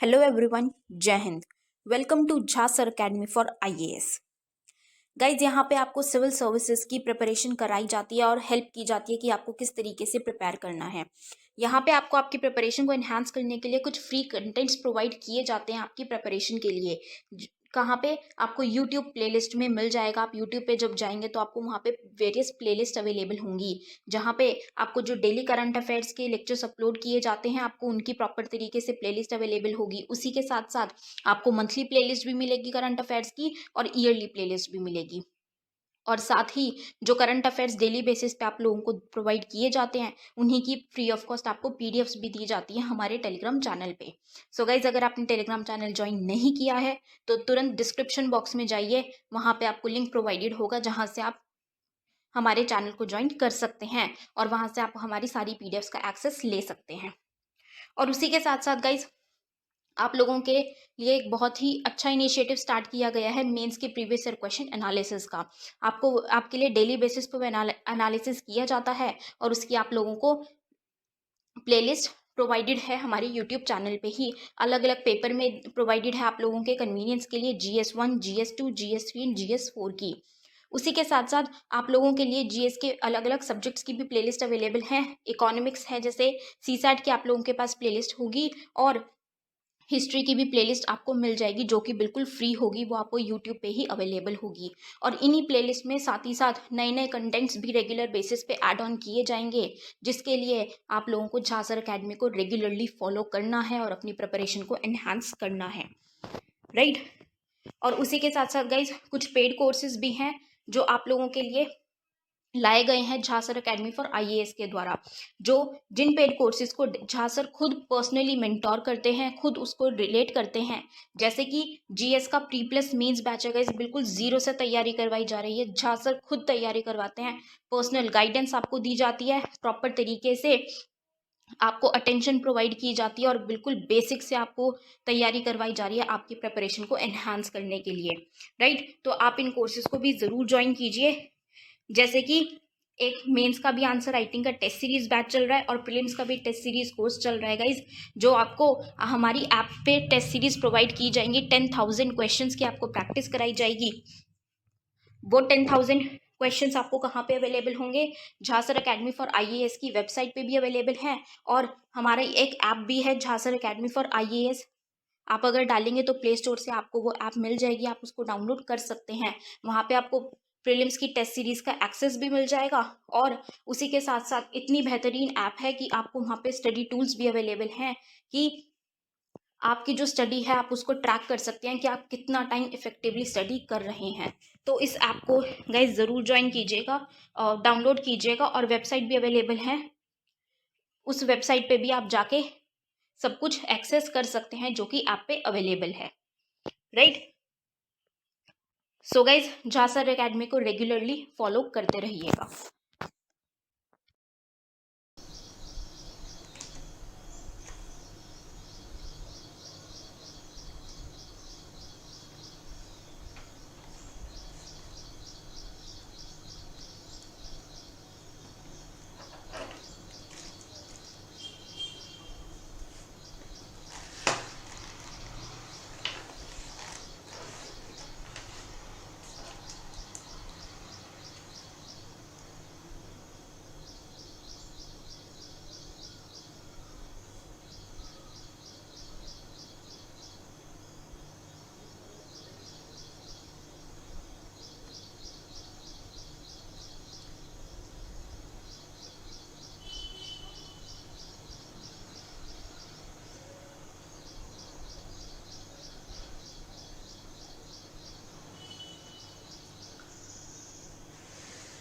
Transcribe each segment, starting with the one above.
Hello everyone, जय हिंद। Welcome to Jha sir academy for IAS. Guys, यहाँ पे आपको सिविल सर्विसेज की प्रिपरेशन कराई जाती है और हेल्प की जाती है कि आपको किस तरीके से प्रिपेयर करना है। यहाँ पे आपको आपकी प्रिपरेशन को एनहांस करने के लिए कुछ फ्री कंटेंट्स प्रोवाइड किए जाते हैं आपकी प्रिपरेशन के लिए। कहाँ पे आपको यूट्यूब प्लेलिस्ट में मिल जाएगा। आप यूट्यूब पे जब जाएंगे तो आपको वहाँ पे वेरियस प्लेलिस्ट अवेलेबल होंगी, जहाँ पे आपको जो डेली करंट अफेयर्स के लेक्चर्स अपलोड किए जाते हैं आपको उनकी प्रॉपर तरीके से प्लेलिस्ट अवेलेबल होगी। उसी के साथ साथ आपको मंथली प्लेलिस्ट भी मिलेगी करंट अफेयर्स की और ईयरली प्लेलिस्ट भी मिलेगी। और साथ ही जो करंट अफेयर्स डेली बेसिस पे आप लोगों को प्रोवाइड किए जाते हैं उन्हीं की फ्री ऑफ कॉस्ट आपको पीडीएफ्स भी दी जाती है हमारे टेलीग्राम चैनल पे। सो गाइज, अगर आपने टेलीग्राम चैनल ज्वाइन नहीं किया है तो तुरंत डिस्क्रिप्शन बॉक्स में जाइए, वहाँ पे आपको लिंक प्रोवाइडेड होगा जहाँ से आप हमारे चैनल को ज्वाइन कर सकते हैं और वहाँ से आप हमारी सारी पीडीएफ्स का एक्सेस ले सकते हैं। और उसी के साथ साथ गाइज, आप लोगों के लिए एक बहुत ही अच्छा इनिशिएटिव स्टार्ट किया गया है मेंस के प्रीवियस ईयर क्वेश्चन एनालिसिस का। आपको आपके लिए डेली बेसिस पर एनालिसिस किया जाता है और उसकी आप लोगों को प्लेलिस्ट प्रोवाइडेड है हमारे यूट्यूब चैनल पे ही। अलग अलग पेपर में प्रोवाइडेड है आप लोगों के कन्वीनियंस के लिए, GS1, GS2, GS3 and GS4 की। उसी के साथ साथ आप लोगों के लिए जीएस के अलग अलग सब्जेक्ट्स की भी प्लेलिस्ट अवेलेबल है। इकोनॉमिक्स है, जैसे सीसैट की आप लोगों के पास प्लेलिस्ट होगी और हिस्ट्री की भी प्लेलिस्ट आपको मिल जाएगी जो कि बिल्कुल फ्री होगी, वो आपको यूट्यूब पे ही अवेलेबल होगी। और इन्हीं प्लेलिस्ट में साथ ही साथ नए नए कंटेंट्स भी रेगुलर बेसिस पे ऐड ऑन किए जाएंगे, जिसके लिए आप लोगों को झा सर अकेडमी को रेगुलरली फॉलो करना है और अपनी प्रिपरेशन को एनहांस करना है, राइट। और उसी के साथ साथ गाइज, कुछ पेड कोर्सेज भी हैं जो आप लोगों के लिए लाए गए हैं Jha sir academy for IAS के द्वारा, जो जिन पेड कोर्सेज को झा सर खुद पर्सनली मेंटोर करते हैं, खुद उसको रिलेट करते हैं। जैसे कि जीएस का प्री प्लस मेंस बैच है गाइस, बिल्कुल जीरो से तैयारी करवाई जा रही है। झा सर खुद तैयारी करवाते हैं, पर्सनल गाइडेंस आपको दी जाती है, प्रॉपर तरीके से आपको अटेंशन प्रोवाइड की जाती है और बिल्कुल बेसिक से आपको तैयारी करवाई जा रही है आपकी प्रिपरेशन को एनहांस करने के लिए, राइट। तो आप इन कोर्सेज को भी ज़रूर ज्वाइन कीजिए। जैसे कि एक मेंस का भी आंसर राइटिंग का टेस्ट सीरीज बैच चल रहा है और प्रीलिम्स का भी टेस्ट सीरीज कोर्स चल रहा है गाइज, जो आपको हमारी ऐप पे टेस्ट सीरीज प्रोवाइड की जाएंगी। 10,000 क्वेश्चंस की आपको प्रैक्टिस कराई जाएगी। वो 10,000 क्वेश्चंस आपको कहाँ पे अवेलेबल होंगे? Jha sir academy for IAS की वेबसाइट पे भी अवेलेबल है और हमारा एक ऐप भी है Jha sir academy for IAS. आप अगर डालेंगे तो प्ले स्टोर से आपको वो ऐप मिल जाएगी, आप उसको डाउनलोड कर सकते हैं। वहाँ पे आपको प्रीलिम्स की टेस्ट सीरीज का एक्सेस भी मिल जाएगा और उसी के साथ साथ इतनी बेहतरीन ऐप है कि आपको वहाँ पे स्टडी टूल्स भी अवेलेबल हैं कि आपकी जो स्टडी है आप उसको ट्रैक कर सकते हैं कि आप कितना टाइम इफेक्टिवली स्टडी कर रहे हैं। तो इस ऐप को गाइज ज़रूर ज्वाइन कीजिएगा, डाउनलोड कीजिएगा और वेबसाइट भी अवेलेबल है। उस वेबसाइट पे भी आप जाके सब कुछ एक्सेस कर सकते हैं जो कि ऐप पे अवेलेबल है, right. So guys, Jha sir academy को रेगुलरली फॉलो करते रहिएगा।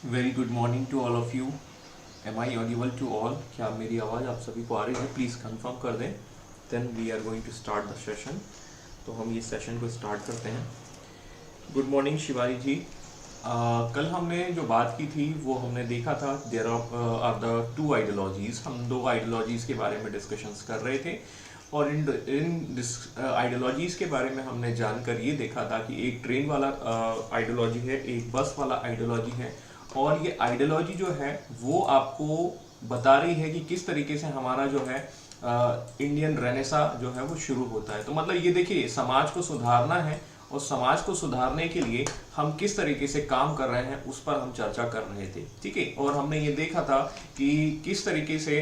Very good morning to all of you. Am I audible to all? क्या मेरी आवाज़ आप सभी को आ रही है? प्लीज़ कंफर्म कर दें, then we are going to start the session. तो हम ये सेशन को स्टार्ट करते हैं। Good morning Shivali ji. कल हमने जो बात की थी वो हमने देखा था there are the two ideologies. हम दो आइडियोलॉजीज़ के बारे में डिस्कशंस कर रहे थे और इन आइडियोलॉजीज़ के बारे में हमने जानकर ये देखा था कि एक ट्रेन वाला आइडियोलॉजी है, एक बस वाला आइडियोलॉजी है। और ये आइडियोलॉजी जो है वो आपको बता रही है कि किस तरीके से हमारा जो है इंडियन रेनेसा जो है वो शुरू होता है। तो मतलब ये देखिए, समाज को सुधारना है और समाज को सुधारने के लिए हम किस तरीके से काम कर रहे हैं उस पर हम चर्चा कर रहे थे, ठीक है। और हमने ये देखा था कि किस तरीके से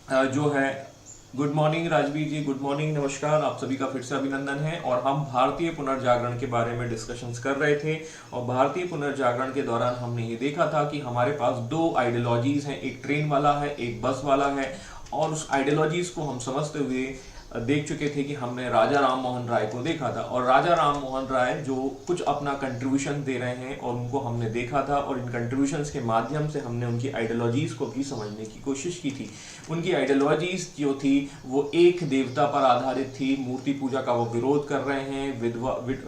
जो है, गुड मॉर्निंग राजवीर जी, गुड मॉर्निंग, नमस्कार, आप सभी का फिर से अभिनंदन है। और हम भारतीय पुनर्जागरण के बारे में डिस्कशंस कर रहे थे और भारतीय पुनर्जागरण के दौरान हमने ये देखा था कि हमारे पास दो आइडियोलॉजीज हैं, एक ट्रेन वाला है, एक बस वाला है। और उस आइडियोलॉजीज को हम समझते हुए देख चुके थे कि हमने राजा राम मोहन राय को देखा था और राजा राम मोहन राय जो कुछ अपना कंट्रीब्यूशन दे रहे हैं और उनको हमने देखा था और इन कंट्रीब्यूशंस के माध्यम से हमने उनकी आइडियोलॉजीज को भी समझने की कोशिश की थी। उनकी आइडियोलॉजीज जो थी वो एक देवता पर आधारित थी, मूर्ति पूजा का वो विरोध कर रहे हैं,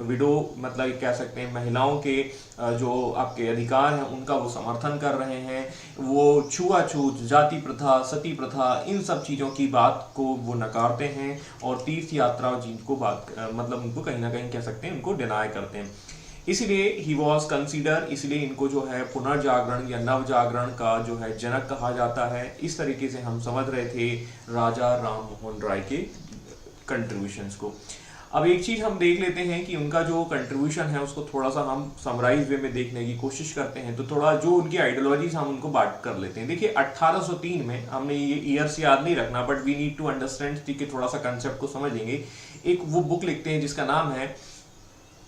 विडो मतलब कह सकते हैं महिलाओं के जो आपके अधिकार हैं उनका वो समर्थन कर रहे हैं, वो छुआछूत, जाति प्रथा, सती प्रथा, इन सब चीज़ों की बात को वो नकारते हैं और तीर्थ यात्रा जिनको मतलब उनको कहीं ना कहीं कह सकते हैं उनको डिनाई करते हैं। इसलिए ही वॉज कंसीडर, इसलिए इनको जो है पुनर्जागरण या नवजागरण का जो है जनक कहा जाता है। इस तरीके से हम समझ रहे थे राजा राम मोहन राय के कंट्रीब्यूशंस को। अब एक चीज हम देख लेते हैं कि उनका जो कंट्रीब्यूशन है उसको थोड़ा सा हम समराइज वे में देखने की कोशिश करते हैं। तो थोड़ा जो उनकी आइडियोलॉजीज हम उनको बांट कर लेते हैं। देखिए 1803 में, हमने ये ईयर्स याद नहीं रखना but we need to understand, ठीक है, थोड़ा सा कंसेप्ट को समझेंगे। एक वो बुक लिखते हैं जिसका नाम है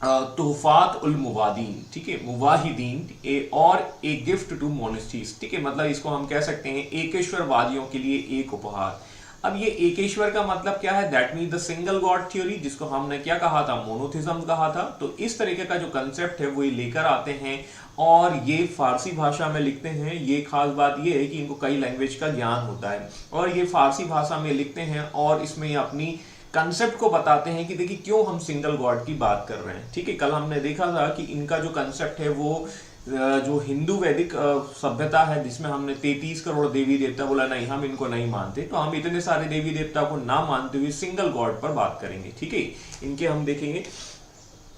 तोहफात उल मुवादीन, ठीक है, मुवाहिदीन और ए गिफ्ट टू मोनेस्ट्रीज, ठीक है, मतलब इसको हम कह सकते हैं एकेश्वरवादियों के लिए एक उपहार। अब ये एकेश्वर का मतलब क्या है? That mean the single God theory, जिसको हमने क्या कहा था, मोनोथिज्म कहा था। तो इस तरीके का जो कंसेप्ट है वो ये लेकर आते हैं और ये फारसी भाषा में लिखते हैं। ये खास बात ये है कि इनको कई लैंग्वेज का ज्ञान होता है और ये फारसी भाषा में लिखते हैं और इसमें ये अपनी कंसेप्ट को बताते हैं कि देखिए क्यों हम सिंगल गॉड की बात कर रहे हैं, ठीक है। कल हमने देखा था कि इनका जो कंसेप्ट है वो जो हिंदू वैदिक सभ्यता है जिसमें हमने 33 करोड़ देवी देवता बोला, नहीं हम इनको नहीं मानते, तो हम इतने सारे देवी देवता को ना मानते हुए सिंगल गॉड पर बात करेंगे, ठीक है। इनके हम देखेंगे।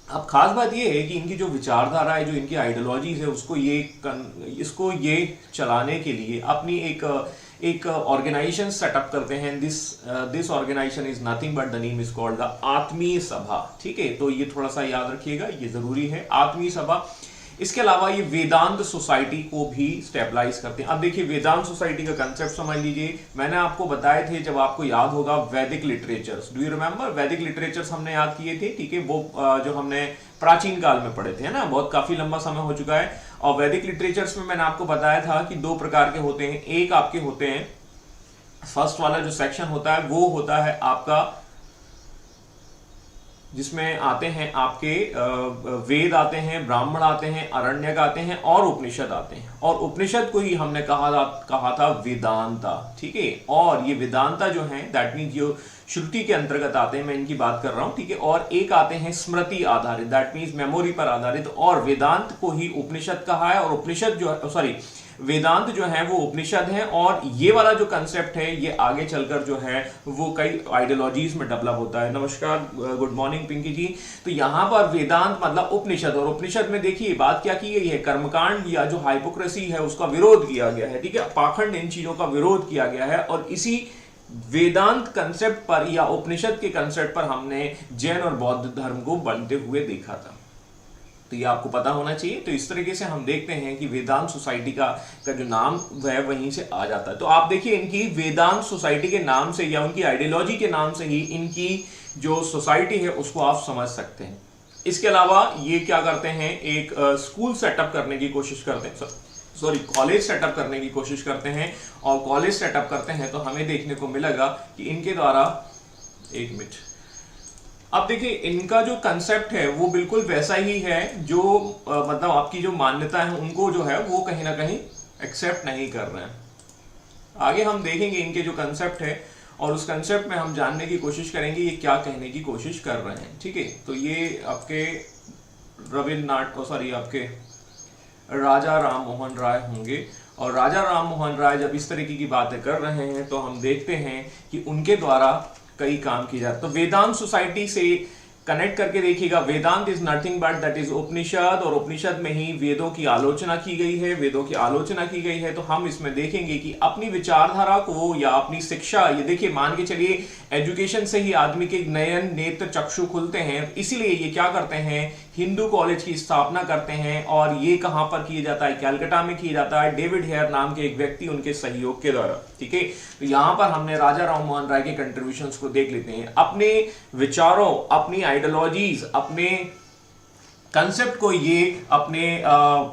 अब खास बात ये है कि इनकी जो विचारधारा है, जो इनकी आइडियोलॉजीज है, इसको ये चलाने के लिए अपनी एक ऑर्गेनाइजेशन सेटअप करते हैं। This organization is nothing but the name is called the Atmiya Sabha, ठीक है। तो ये थोड़ा सा याद रखिएगा, ये जरूरी है, आत्मीय सभा। इसके अलावा ये वेदांत सोसाइटी को भी स्टेबलाइज करते हैं। अब देखिए वेदांत सोसाइटी का कंसेप्ट समझ लीजिए। मैंने आपको बताए थे, जब आपको याद होगा, वैदिक लिटरेचर्स, डू यू रिमेंबर? वैदिक लिटरेचर्स हमने याद किए थे, ठीक है, वो जो हमने प्राचीन काल में पढ़े थे, है ना, बहुत काफी लंबा समय हो चुका है। और वैदिक लिटरेचर्स में मैंने आपको बताया था कि दो प्रकार के होते हैं। एक आपके होते हैं, फर्स्ट वाला जो सेक्शन होता है वो होता है आपका जिसमें आते हैं आपके वेद आते हैं, ब्राह्मण आते हैं, अरण्यक आते हैं और उपनिषद आते हैं। और उपनिषद को ही हमने कहा था वेदांता, ठीक है। और ये वेदांता जो है दैट मीन जो श्रुति के अंतर्गत आते हैं, मैं इनकी बात कर रहा हूं, ठीक है। और एक आते हैं स्मृति आधारित, दैट मीन मेमोरी पर आधारित। और वेदांत को ही उपनिषद कहा है और उपनिषद जो है, सॉरी, वेदांत जो है वो उपनिषद है। और ये वाला जो कंसेप्ट है ये आगे चलकर जो है वो कई आइडियोलॉजीज में डेवलप होता है। नमस्कार, गुड मॉर्निंग पिंकी जी। तो यहाँ पर वेदांत मतलब उपनिषद, और उपनिषद में देखिए बात क्या की गई है, कर्मकांड या जो हाइपोक्रेसी है उसका विरोध किया गया है, ठीक है, पाखंड, इन चीजों का विरोध किया गया है। और इसी वेदांत कंसेप्ट पर या उपनिषद के कंसेप्ट पर हमने जैन और बौद्ध धर्म को बनते हुए देखा था। तो ये आपको पता होना चाहिए। तो इस तरीके से हम देखते हैं कि वेदांत सोसाइटी का जो नाम वह वहीं से आ जाता है। तो आप देखिए इनकी वेदांत सोसाइटी के नाम से या उनकी आइडियोलॉजी के नाम से ही इनकी जो सोसाइटी है उसको आप समझ सकते हैं। इसके अलावा ये क्या करते हैं, एक स्कूल सेटअप करने की कोशिश करते हैं, सॉरी कॉलेज सेटअप करने की कोशिश करते हैं। और कॉलेज सेटअप करते हैं तो हमें देखने को मिलेगा कि इनके द्वारा, एक मिनट, अब देखिए इनका जो कंसेप्ट है वो बिल्कुल वैसा ही है जो मतलब आपकी जो मान्यता है उनको जो है वो कहीं ना कहीं एक्सेप्ट नहीं कर रहे हैं। आगे हम देखेंगे इनके जो कंसेप्ट है और उस कंसेप्ट में हम जानने की कोशिश करेंगे ये क्या कहने की कोशिश कर रहे हैं, ठीक है। तो ये आपके रविन्द्रनाथ, सॉरी, आपके राजा राम मोहन राय होंगे। और राजा राम मोहन राय जब इस तरीके की बातें कर रहे हैं तो हम देखते हैं कि उनके द्वारा कई काम किए जाते। तो वेदांत सोसाइटी से कनेक्ट करके देखिएगा, Vedanta is nothing but that is Upanishad, और उपनिषद में ही वेदों की आलोचना की गई है, वेदों की आलोचना की गई है। तो हम इसमें देखेंगे कि अपनी विचारधारा को या अपनी शिक्षा, ये देखिए मान के चलिए एजुकेशन से ही आदमी के नयन नेत्र चक्षु खुलते हैं, इसीलिए ये क्या करते हैं, हिंदू कॉलेज की स्थापना करते हैं। और ये कहां पर किया जाता है, कैलकाटा में किया जाता है, डेविड हेयर नाम के एक व्यक्ति उनके सहयोग के द्वारा। ठीक है, तो यहां पर हमने राजा राम मोहन राय के कंट्रीब्यूशंस को देख लेते हैं। अपने विचारों, अपनी आइडियोलॉजीज, अपने कंसेप्ट को ये अपने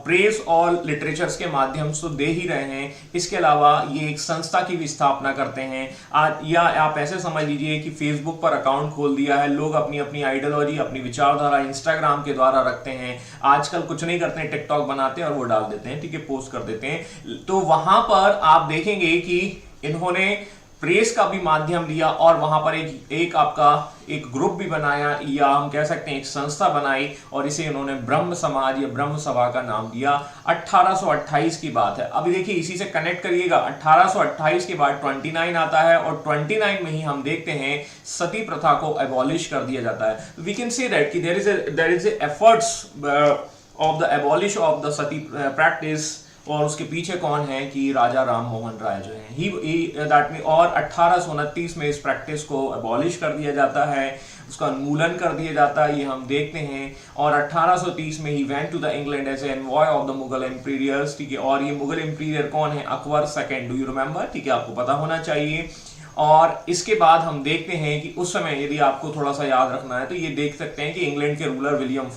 प्रेस और लिटरेचर्स के माध्यम से दे ही रहे हैं। इसके अलावा ये एक संस्था की भी स्थापना करते हैं। या आप ऐसे समझ लीजिए कि फेसबुक पर अकाउंट खोल दिया है, लोग अपनी अपनी आइडियोलॉजी, अपनी विचारधारा इंस्टाग्राम के द्वारा रखते हैं। आजकल कुछ नहीं करते हैं, टिकटॉक बनाते हैं और वो डाल देते हैं, ठीक है, पोस्ट कर देते हैं। तो वहां पर आप देखेंगे कि इन्होंने प्रेस का भी माध्यम लिया और वहां पर एक आपका एक ग्रुप भी बनाया, या हम कह सकते हैं एक संस्था बनाई, और इसे उन्होंने ब्रह्म समाज या ब्रह्म सभा का नाम दिया। 1828 की बात है। अभी देखिए इसी से कनेक्ट करिएगा, 1828 के बाद 29 आता है, और 29 में ही हम देखते हैं सती प्रथा को एबॉलिश कर दिया जाता है। वी कैन से दैट कि there is efforts of the abolish of the sati practice, और उसके पीछे कौन है कि राजा राम मोहन राय जो है ही दैट में। और 1829 में इस प्रैक्टिस को एबॉलिश कर दिया जाता है, उसका उन्मूलन कर दिया जाता है, ये हम देखते हैं। और 1830 में ही went to the England as envoy of the Mughal emperors, ठीक है। और ये मुगल एम्पीरियर कौन है, Akbar second, do you remember, ठीक है, आपको पता होना चाहिए। और इसके बाद हम देखते हैं कि उस समय यदि आपको थोड़ा सा याद रखना है तो ये देख सकते हैं कि इंग्लैंड के रूलर विलियम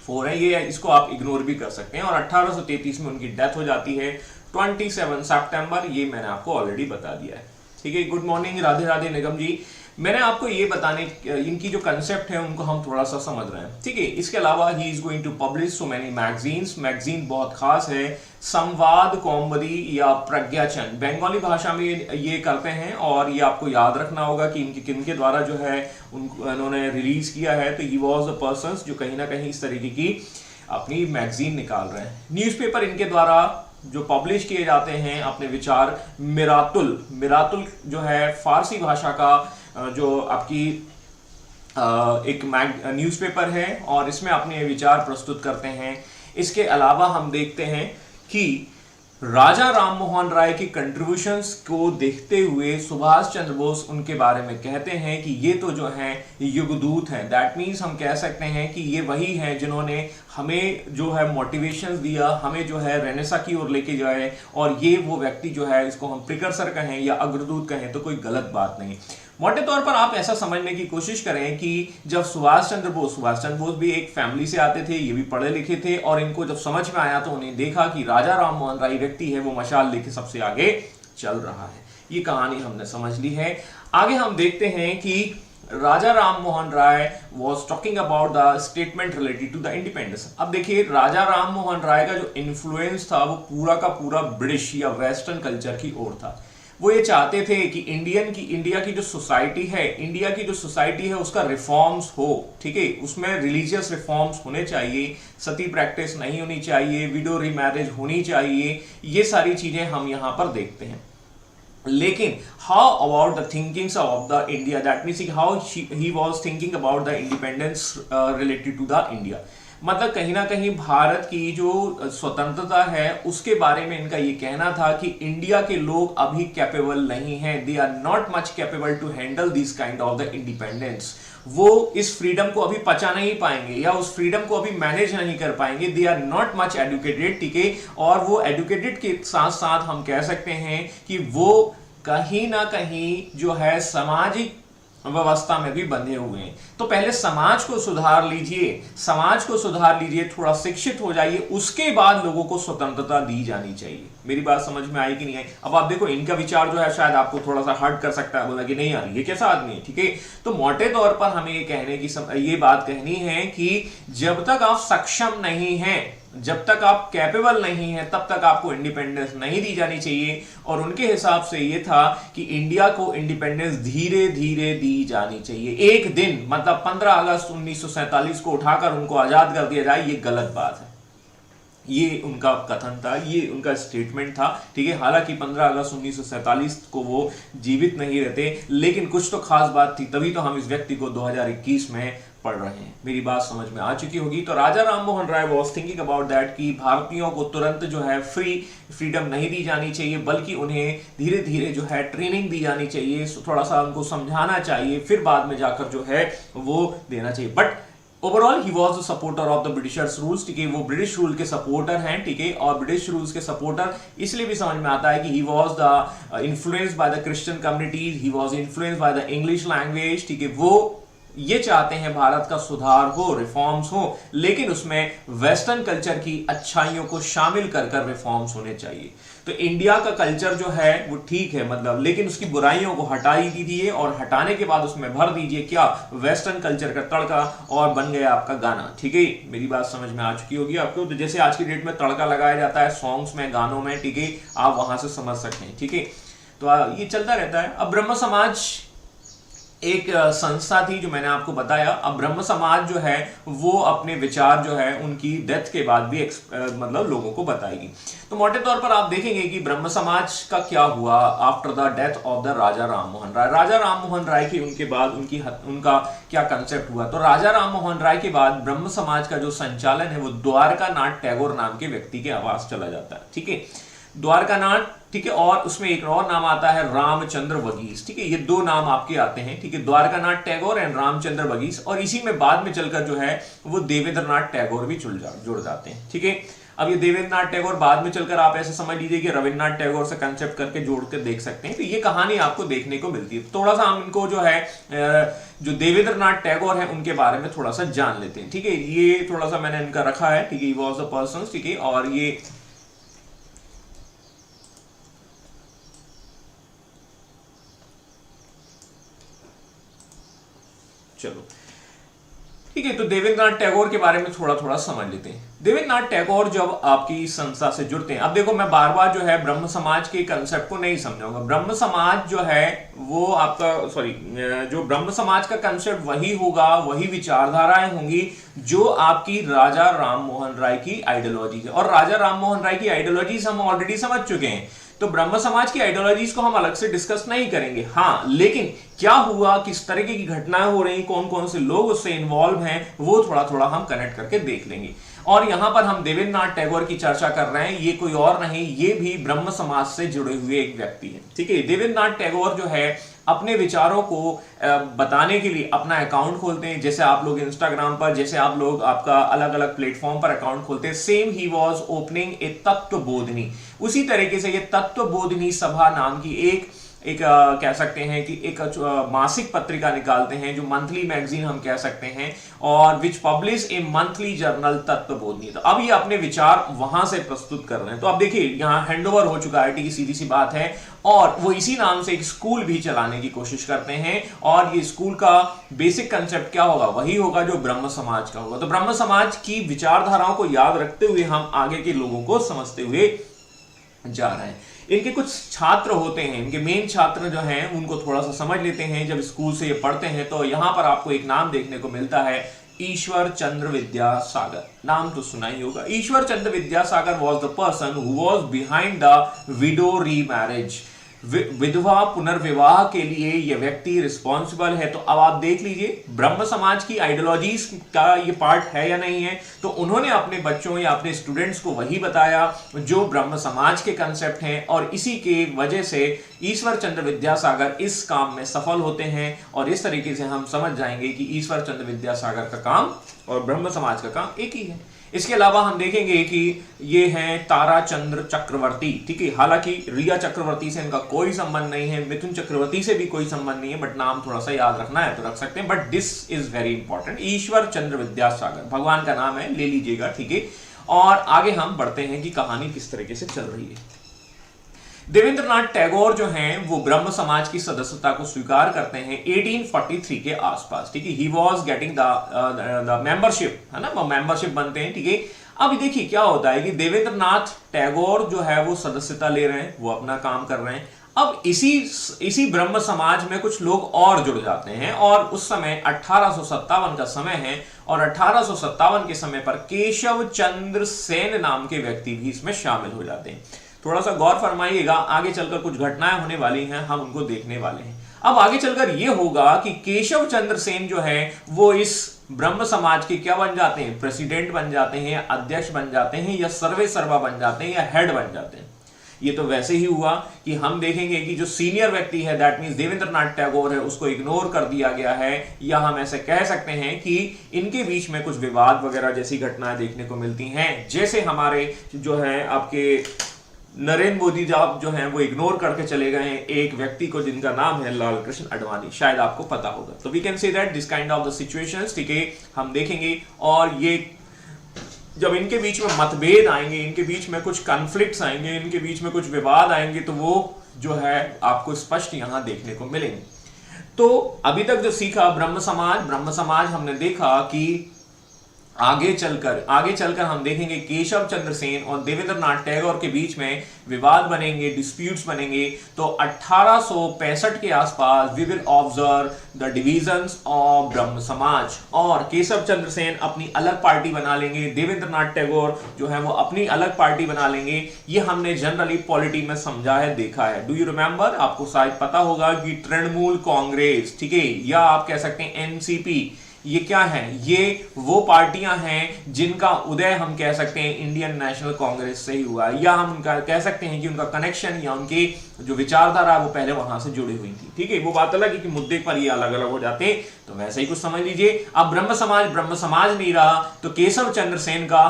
फोर है, ये इसको आप इग्नोर भी कर सकते हैं। और 1833 में उनकी डेथ हो जाती है 27 सितंबर, ये मैंने आपको ऑलरेडी बता दिया है, ठीक है। गुड मॉर्निंग, राधे राधे निगम जी। मैंने आपको ये बताने, इनकी जो कंसेप्ट है उनको हम थोड़ा सा समझ रहे हैं, ठीक है। इसके अलावा he is going to publish so many magazines, magazine बहुत खास है, संवाद, कौमुदी या प्रज्ञाचन, बंगाली भाषा में ये करते हैं। और ये आपको याद रखना होगा कि इनके किनके द्वारा जो है उन्होंने रिलीज किया है। तो ही वॉज द पर्सन जो कहीं ना कहीं इस तरीके की अपनी मैगजीन निकाल रहे हैं। न्यूज़पेपर इनके द्वारा जो पब्लिश किए जाते हैं अपने विचार, मिरातुल जो है फारसी भाषा का जो आपकी एक न्यूज़पेपर है, और इसमें अपने विचार प्रस्तुत करते हैं। इसके अलावा हम देखते हैं कि राजा राम मोहन राय की कंट्रीब्यूशंस को देखते हुए सुभाष चंद्र बोस उनके बारे में कहते हैं कि ये तो जो है युगदूत हैं। दैट मीन्स हम कह सकते हैं कि ये वही हैं जिन्होंने हमें जो है मोटिवेशन दिया, हमें जो है रेनेसा की ओर लेके जाए, और ये वो व्यक्ति जो है, इसको हम प्रिकर्सर कहें या अग्रदूत कहें तो कोई गलत बात नहीं। मोटे तौर पर आप ऐसा समझने की कोशिश करें कि जब सुभाष चंद्र बोस भी एक फैमिली से आते थे, ये भी पढ़े लिखे थे, और इनको जब समझ में आया तो उन्हें देखा कि राजा राम मोहन राय व्यक्ति है वो मशाल लेके सबसे आगे चल रहा है। ये कहानी हमने समझ ली है। आगे हम देखते हैं कि Raja Ram Mohan Roy was talking about the statement related to the independence. अब देखिए राजा राम मोहन राय का जो इन्फ्लुएंस था वो पूरा का पूरा ब्रिटिश या वेस्टर्न कल्चर की ओर था। वो ये चाहते थे कि इंडिया की जो सोसाइटी है उसका रिफॉर्म्स हो, ठीक है, उसमें रिलीजियस रिफॉर्म्स होने चाहिए, सती प्रैक्टिस नहीं होनी चाहिए, विडो रीमैरिज होनी चाहिए, ये सारी चीजें हम यहाँ पर देखते हैं। लेकिन how about the thinkings of the India, that means how he was thinking about the independence related to the India, मतलब कहीं ना कहीं भारत की जो स्वतंत्रता है उसके बारे में इनका ये कहना था कि इंडिया के लोग अभी कैपेबल नहीं हैं, they are not much capable to handle this kind of the independence. वो इस फ्रीडम को अभी पचा नहीं पाएंगे या उस फ्रीडम को अभी मैनेज नहीं कर पाएंगे, they are not much educated, ठीक है। और वो एडुकेटेड के साथ साथ हम कह सकते हैं कि वो कहीं ना कहीं जो है सामाजिक व्यवस्था में भी बंधे हुए हैं। तो पहले समाज को सुधार लीजिए, थोड़ा शिक्षित हो जाइए, उसके बाद लोगों को स्वतंत्रता दी जानी चाहिए। मेरी बात समझ में आई कि नहीं आई? अब आप देखो इनका विचार जो है शायद आपको थोड़ा सा हर्ट कर सकता है, बोला कि नहीं यार ये कैसा आदमी है, ठीक है। तो मोटे तौर पर हमें ये बात कहनी है कि जब तक आप सक्षम नहीं हैं, जब तक आप कैपेबल नहीं हैं, तब तक आपको इंडिपेंडेंस नहीं दी जानी चाहिए। और उनके हिसाब से ये था कि इंडिया को इंडिपेंडेंस धीरे धीरे दी जानी चाहिए। एक दिन मतलब 15 अगस्त 1947 को उठाकर उनको आजाद कर दिया जाए, ये गलत बात है। ये उनका कथन था, ये उनका स्टेटमेंट था, ठीक है। हालांकि 15 अगस्त 1947 को वो जीवित नहीं रहते, लेकिन कुछ तो खास बात थी, तभी तो हम इस व्यक्ति को 2021 में पढ़ रहे हैं। मेरी बात समझ में आ चुकी होगी। तो राजा Ram Mohan Roy was thinking about that कि भारतीयों को तुरंत जो है फ्रीडम नहीं दी जानी चाहिए, बल्कि उन्हें धीरे धीरे जो है ट्रेनिंग दी जानी चाहिए, थोड़ा सा उनको समझाना चाहिए, फिर बाद में जाकर जो है वो देना चाहिए। But overall he was the supporter of the Britishers rules, ठीक है। वो ब्रिटिश रूल के सपोर्टर हैं, ठीक है। और ब्रिटिश रूल्स के सपोर्टर इसलिए भी समझ में आता है कि ही was the influenced by the Christian communities, he was influenced by the English language, ठीक है। वो ये चाहते हैं भारत का सुधार हो, रिफॉर्म्स हो, लेकिन उसमें वेस्टर्न कल्चर की अच्छाइयों को शामिल कर कर रिफॉर्म्स होने चाहिए। तो इंडिया का कल्चर जो है वो ठीक है, मतलब, लेकिन उसकी बुराइयों को हटा ही दीजिए, और हटाने के बाद उसमें भर दीजिए क्या, वेस्टर्न कल्चर का तड़का, और बन गया आपका गाना, ठीक है। मेरी बात समझ में आ चुकी होगी आपको। तो जैसे आज की डेट में तड़का लगाया जाता है सॉन्ग्स में, गानों में, ठीक है, आप वहां से समझ सकते हैं, ठीक है। तो ये चलता रहता है। अब ब्रह्म समाज एक संस्था थी जो मैंने आपको बताया। अब ब्रह्म समाज जो है वो अपने विचार जो है उनकी डेथ के बाद भी मतलब लोगों को बताएगी। तो मोटे तौर पर आप देखेंगे कि ब्रह्म समाज का क्या हुआ after the death of the Raja Ram Mohan Roy. Raja Ram Mohan Roy के उनके बाद उनका क्या कंसेप्ट हुआ। तो राजा राम मोहन राय के बाद ब्रह्म समाज का जो संचालन है वो द्वारका नाथ टैगोर नाम के व्यक्ति के आवास चला जाता है, ठीक है। द्वारका नाथ, ठीक है। और उसमें एक और नाम आता है रामचंद्र वगीस, ठीक है। ये दो नाम आपके आते हैं, ठीक है, द्वारका नाथ टैगोर एंड रामचंद्र वगीस। और इसी में बाद में चलकर जो है वो देवेंद्र नाथ टैगोर भी जुड़ जाते हैं, ठीक है। अब ये देवेंद्र नाथ टैगोर बाद में चलकर आप ऐसे समझ लीजिए कि रविन्द्रनाथ टैगोर से कंसेप्ट करके जोड़ कर देख सकते हैं। तो ये कहानी आपको देखने को मिलती है। थोड़ा सा हम इनको जो है जो देवेंद्र नाथ टैगोर है उनके बारे में थोड़ा सा जान लेते हैं, ठीक है। ये थोड़ा सा मैंने इनका रखा है, ठीक है, ही वॉज द पर्सन, ठीक है। और ये चलो ठीक है। तो देवेंद्र नाथ टैगोर के बारे में थोड़ा थोड़ा समझ लेते हैं। देवेंद्र नाथ टैगोर जब आपकी संस्था से जुड़ते हैं, अब देखो मैं बार बार जो है ब्रह्म समाज के कंसेप्ट को नहीं समझाऊंगा। ब्रह्म समाज जो है वो आपका जो ब्रह्म समाज का कंसेप्ट वही होगा, वही विचारधाराएं होंगी जो आपकी राजा राम मोहन राय की आइडियोलॉजी है। और राजा राम मोहन राय की आइडियोलॉजीज हम ऑलरेडी समझ चुके हैं, तो ब्रह्म समाज की आइडियोलॉजीज को हम अलग से डिस्कस नहीं करेंगे। हाँ, लेकिन क्या हुआ, किस तरीके की घटनाएं हो रही, कौन कौन से लोग उससे इन्वॉल्व हैं, वो थोड़ा थोड़ा हम कनेक्ट करके देख लेंगे। और यहां पर हम देवेंद्र नाथ टैगोर की चर्चा कर रहे हैं, ये कोई और नहीं, ये भी ब्रह्म समाज से जुड़े हुए एक व्यक्ति है, ठीक है। देवेंद्र नाथ टैगोर जो है अपने विचारों को बताने के लिए अपना अकाउंट खोलते हैं। जैसे आप लोग इंस्टाग्राम पर, जैसे आप लोग आपका अलग अलग प्लेटफॉर्म पर अकाउंट खोलते हैं, सेम ही वॉज ओपनिंग ए तत्व बोधनी। उसी तरीके से ये तत्व बोधनी सभा नाम की एक कह सकते हैं कि एक मासिक पत्रिका निकालते हैं, जो मंथली मैगजीन हम कह सकते हैं, और विच पब्लिश ए मंथली जर्नल तत्व बोधनी। तो अब ये अपने विचार वहां से प्रस्तुत कर रहे हैं। तो अब देखिए यहाँ हैंडओवर हो चुका है, ठीक है, सीधी सी बात है। और वो इसी नाम से एक स्कूल भी चलाने की कोशिश करते हैं, और ये स्कूल का बेसिक कंसेप्ट क्या होगा, वही होगा जो ब्रह्म समाज का होगा। तो ब्रह्म समाज की विचारधाराओं को याद रखते हुए हम आगे के लोगों को समझते हुए जा रहे हैं। इनके कुछ छात्र होते हैं, इनके मेन छात्र जो हैं उनको थोड़ा सा समझ लेते हैं। जब स्कूल से ये पढ़ते हैं तो यहाँ पर आपको एक नाम देखने को मिलता है, ईश्वर चंद्र विद्यासागर। नाम तो सुना ही होगा। Ishwar Chandra Vidyasagar was the person who was behind the widow remarriage. विधवा पुनर्विवाह के लिए यह व्यक्ति रिस्पॉन्सिबल है। तो अब आप देख लीजिए ब्रह्म समाज की आइडियोलॉजीज का ये पार्ट है या नहीं है। तो उन्होंने अपने बच्चों या अपने स्टूडेंट्स को वही बताया जो ब्रह्म समाज के कंसेप्ट हैं, और इसी के वजह से ईश्वर चंद्र विद्यासागर इस काम में सफल होते हैं। और इस तरीके से हम समझ जाएंगे कि ईश्वर चंद्र विद्यासागर का काम और ब्रह्म समाज का काम एक ही है। इसके अलावा हम देखेंगे कि ये हैं ताराचंद्र चक्रवर्ती, ठीक है। हालांकि रिया चक्रवर्ती से इनका कोई संबंध नहीं है, मिथुन चक्रवर्ती से भी कोई संबंध नहीं है, बट नाम थोड़ा सा याद रखना है तो रख सकते हैं, but this is very important. Ishwar Chandra Vidyasagar भगवान का नाम है, ले लीजिएगा, ठीक है। और आगे हम बढ़ते हैं कि कहानी किस तरीके से चल रही है। देवेंद्र नाथ टैगोर जो हैं वो ब्रह्म समाज की सदस्यता को स्वीकार करते हैं 1843 के आसपास, ठीक है। He was getting the membership, है ना, मेंबरशिप बनते हैं, ठीक है। अब देखिए क्या होता है कि देवेंद्र नाथ टैगोर जो है वो सदस्यता ले रहे हैं, वो अपना काम कर रहे हैं। अब इसी ब्रह्म समाज में कुछ लोग और जुड़ जाते हैं और उस समय 1857 का समय है और 1857 के समय पर केशव चंद्र सेन नाम के व्यक्ति भी इसमें शामिल हो जाते हैं। थोड़ा सा गौर फरमाइएगा, आगे चलकर कुछ घटनाएं होने वाली हैं, हम उनको देखने वाले हैं। अब आगे चलकर यह होगा कि केशव चंद्र सेन जो है वो इस ब्रह्म समाज के क्या बन जाते हैं, प्रेसिडेंट बन जाते हैं, या अध्यक्ष बन जाते हैं, या सर्वे सर्वा बन जाते हैं, या हेड बन जाते हैं। ये तो वैसे ही हुआ कि हम देखेंगे कि जो सीनियर व्यक्ति है दैट मींस देवेंद्रनाथ टैगोर है, उसको इग्नोर कर दिया गया है, या हम ऐसे कह सकते हैं कि इनके बीच में कुछ विवाद वगैरह जैसी घटनाएं देखने को मिलती हैं। जैसे हमारे जो है आपके नरेंद्र मोदी जो हैं वो इग्नोर करके चले गए हैं एक व्यक्ति को जिनका नाम है लाल कृष्ण आडवाणी, शायद आपको पता होगा। तो we can say that this kind of the situations, ठीक है, हम देखेंगे। और ये जब इनके बीच में मतभेद आएंगे, इनके बीच में कुछ कॉन्फ्लिक्ट्स आएंगे, इनके बीच में कुछ विवाद आएंगे, तो वो जो है आपको स्पष्ट यहां देखने को मिलेंगे। तो अभी तक जो सीखा ब्रह्म समाज हमने देखा कि आगे चलकर हम देखेंगे केशव चंद्र सेन और देवेंद्रनाथ टैगोर के बीच में विवाद बनेंगे, डिस्प्यूट्स बनेंगे। तो 1865 के आसपास we will observe the divisions of Brahmo Samaj, और केशव चंद्र सेन अपनी अलग पार्टी बना लेंगे, देवेंद्रनाथ टैगोर जो है वो अपनी अलग पार्टी बना लेंगे। ये हमने जनरली पॉलिटी में समझा है, देखा है। डू यू रिमेंबर, आपको शायद पता होगा कि तृणमूल कांग्रेस, ठीक है, या आप कह सकते हैं एनसीपी, ये क्या है, ये वो पार्टियां हैं जिनका उदय हम कह सकते हैं इंडियन नेशनल कांग्रेस से ही हुआ, या हम उनका कह सकते हैं कि उनका कनेक्शन या उनकी जो विचारधारा वो पहले वहां से जुड़ी हुई थी। ठीक है, वो बात अलग है कि मुद्दे पर ये अलग अलग हो जाते हैं, तो वैसे ही कुछ समझ लीजिए। अब ब्रह्म समाज नहीं रहा, तो केशव चंद्र सेन का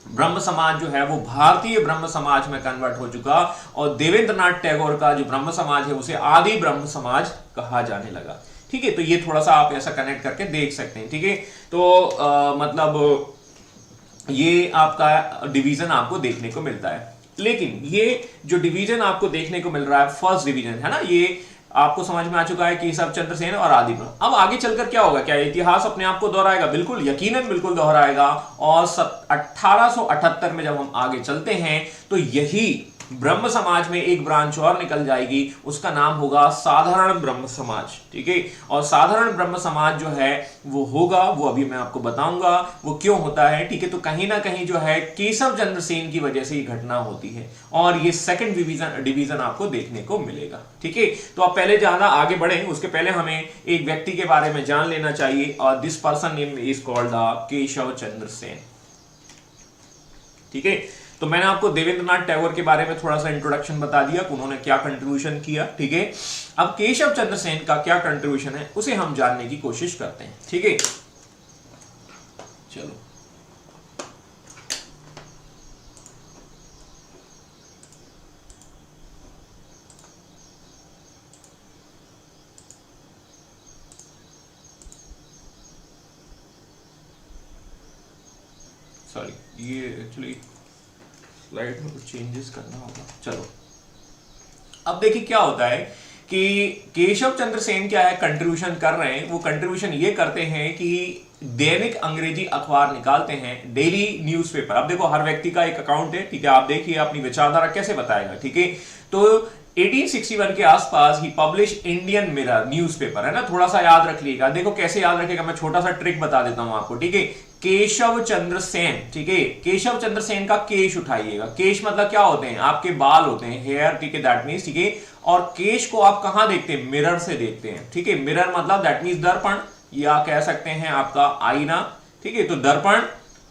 ब्रह्म समाज जो है वो भारतीय ब्रह्म समाज में कन्वर्ट हो चुका, और देवेंद्रनाथ टैगोर का जो ब्रह्म समाज है उसे आदि ब्रह्म समाज कहा जाने लगा। ठीक है, तो ये थोड़ा सा आप ऐसा कनेक्ट करके देख सकते हैं। ठीक है, तो मतलब ये आपका डिवीजन आपको देखने को मिलता है। लेकिन ये जो डिवीजन आपको देखने को मिल रहा है, फर्स्ट डिवीजन है ना, ये आपको समझ में आ चुका है केशव चंद्र सेन और आदि ब्रह्म। अब आगे चलकर क्या होगा, क्या इतिहास अपने आप को दोहराएगा? बिल्कुल, यकीनन बिल्कुल दोहराएगा। और 1878 में जब हम आगे चलते हैं तो यही ब्रह्म समाज में एक ब्रांच और निकल जाएगी, उसका नाम होगा साधारण ब्रह्म समाज। ठीक है, और साधारण ब्रह्म समाज जो है वो होगा, वो अभी मैं आपको बताऊंगा वो क्यों होता है। ठीक है, तो कहीं ना कहीं जो है केशव चंद्र सेन की वजह से ये घटना होती है, और ये सेकंड डिवीजन आपको देखने को मिलेगा। ठीक है, तो आप पहले ज्यादा आगे बढ़े उसके पहले हमें एक व्यक्ति के बारे में जान लेना चाहिए, और this person name is called the Keshab Chandra Sen. ठीक है, तो मैंने आपको देवेंद्रनाथ टैगोर के बारे में थोड़ा सा इंट्रोडक्शन बता दिया कि उन्होंने क्या कंट्रीब्यूशन किया। ठीक है, अब केशव चंद्र सेन का क्या कंट्रीब्यूशन है उसे हम जानने की कोशिश करते हैं। ठीक है, चलो सॉरी, ये एक्चुअली स्लाइड में कुछ चेंजेस करना होगा। चलो, अब देखिए क्या होता है कि केशव चंद्र सेन क्या है कंट्रीब्यूशन कर रहे हैं। वो कंट्रीब्यूशन ये करते हैं कि दैनिक अंग्रेजी अखबार निकालते हैं, डेली न्यूज़पेपर। अब देखो हर व्यक्ति का एक अकाउंट है, ठीक है, आप देखिए अपनी विचारधारा कैसे बताएगा। ठीक है, तो 1861 के आसपास ही पब्लिश इंडियन मिरर न्यूज़पेपर है ना, थोड़ा सा याद रख लीजिएगा। देखो कैसे याद रखेगा, मैं छोटा सा ट्रिक बता देता हूं आपको। ठीक है, केशव चंद्र सेन, ठीक है, केशव चंद्र सेन का केश उठाइएगा। केश मतलब क्या होते हैं, आपके बाल होते हैं, हेयर। ठीक है, दैट मीन्स, ठीक है, और केश को आप कहां देखते हैं, मिरर से देखते हैं। ठीक है, मिरर मतलब दैट मीन्स दर्पण, या कह सकते हैं आपका आईना। ठीक है, तो दर्पण,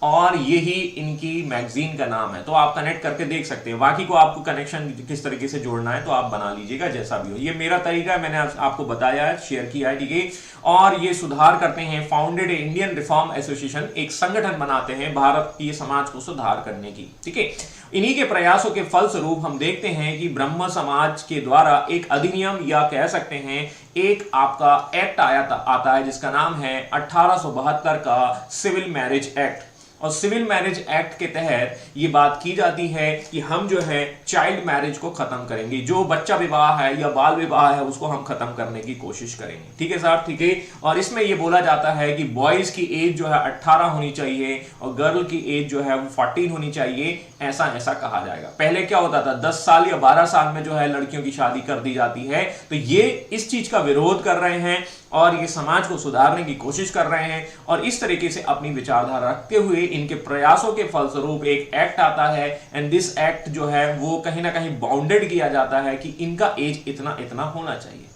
और यही इनकी मैगजीन का नाम है। तो आप कनेक्ट करके देख सकते हैं, बाकी को आपको कनेक्शन किस तरीके से जोड़ना है तो आप बना लीजिएगा, जैसा भी हो। ये मेरा तरीका है, मैंने आपको बताया है, शेयर किया है। ठीक है, और ये सुधार करते हैं, फाउंडेड इंडियन रिफॉर्म एसोसिएशन, एक संगठन बनाते हैं भारतीय समाज को सुधार करने की। ठीक है, इन्हीं के प्रयासों के फलस्वरूप हम देखते हैं कि ब्रह्म समाज के द्वारा एक अधिनियम, या कह सकते हैं एक आपका एक्ट आता है जिसका नाम है 1872 का सिविल मैरिज एक्ट। और सिविल मैरिज एक्ट के तहत ये बात की जाती है कि हम जो है चाइल्ड मैरिज को खत्म करेंगे, जो बच्चा विवाह है या बाल विवाह है उसको हम खत्म करने की कोशिश करेंगे। ठीक है साहब, ठीक है। और इसमें ये बोला जाता है कि बॉयज की एज जो है 18 होनी चाहिए और गर्ल की एज जो है वो 14 होनी चाहिए, ऐसा ऐसा कहा जाएगा। पहले क्या होता था, 10 साल या 12 साल में जो है लड़कियों की शादी कर दी जाती है। तो ये इस चीज का विरोध कर रहे हैं और ये समाज को सुधारने की कोशिश कर रहे हैं और इस तरीके से अपनी विचारधारा रखते हुए इनके प्रयासों के फलस्वरूप एक एक्ट आता है एंड दिस एक्ट जो है वो कहीं ना कहीं बाउंडेड किया जाता है कि इनका एज इतना इतना होना चाहिए।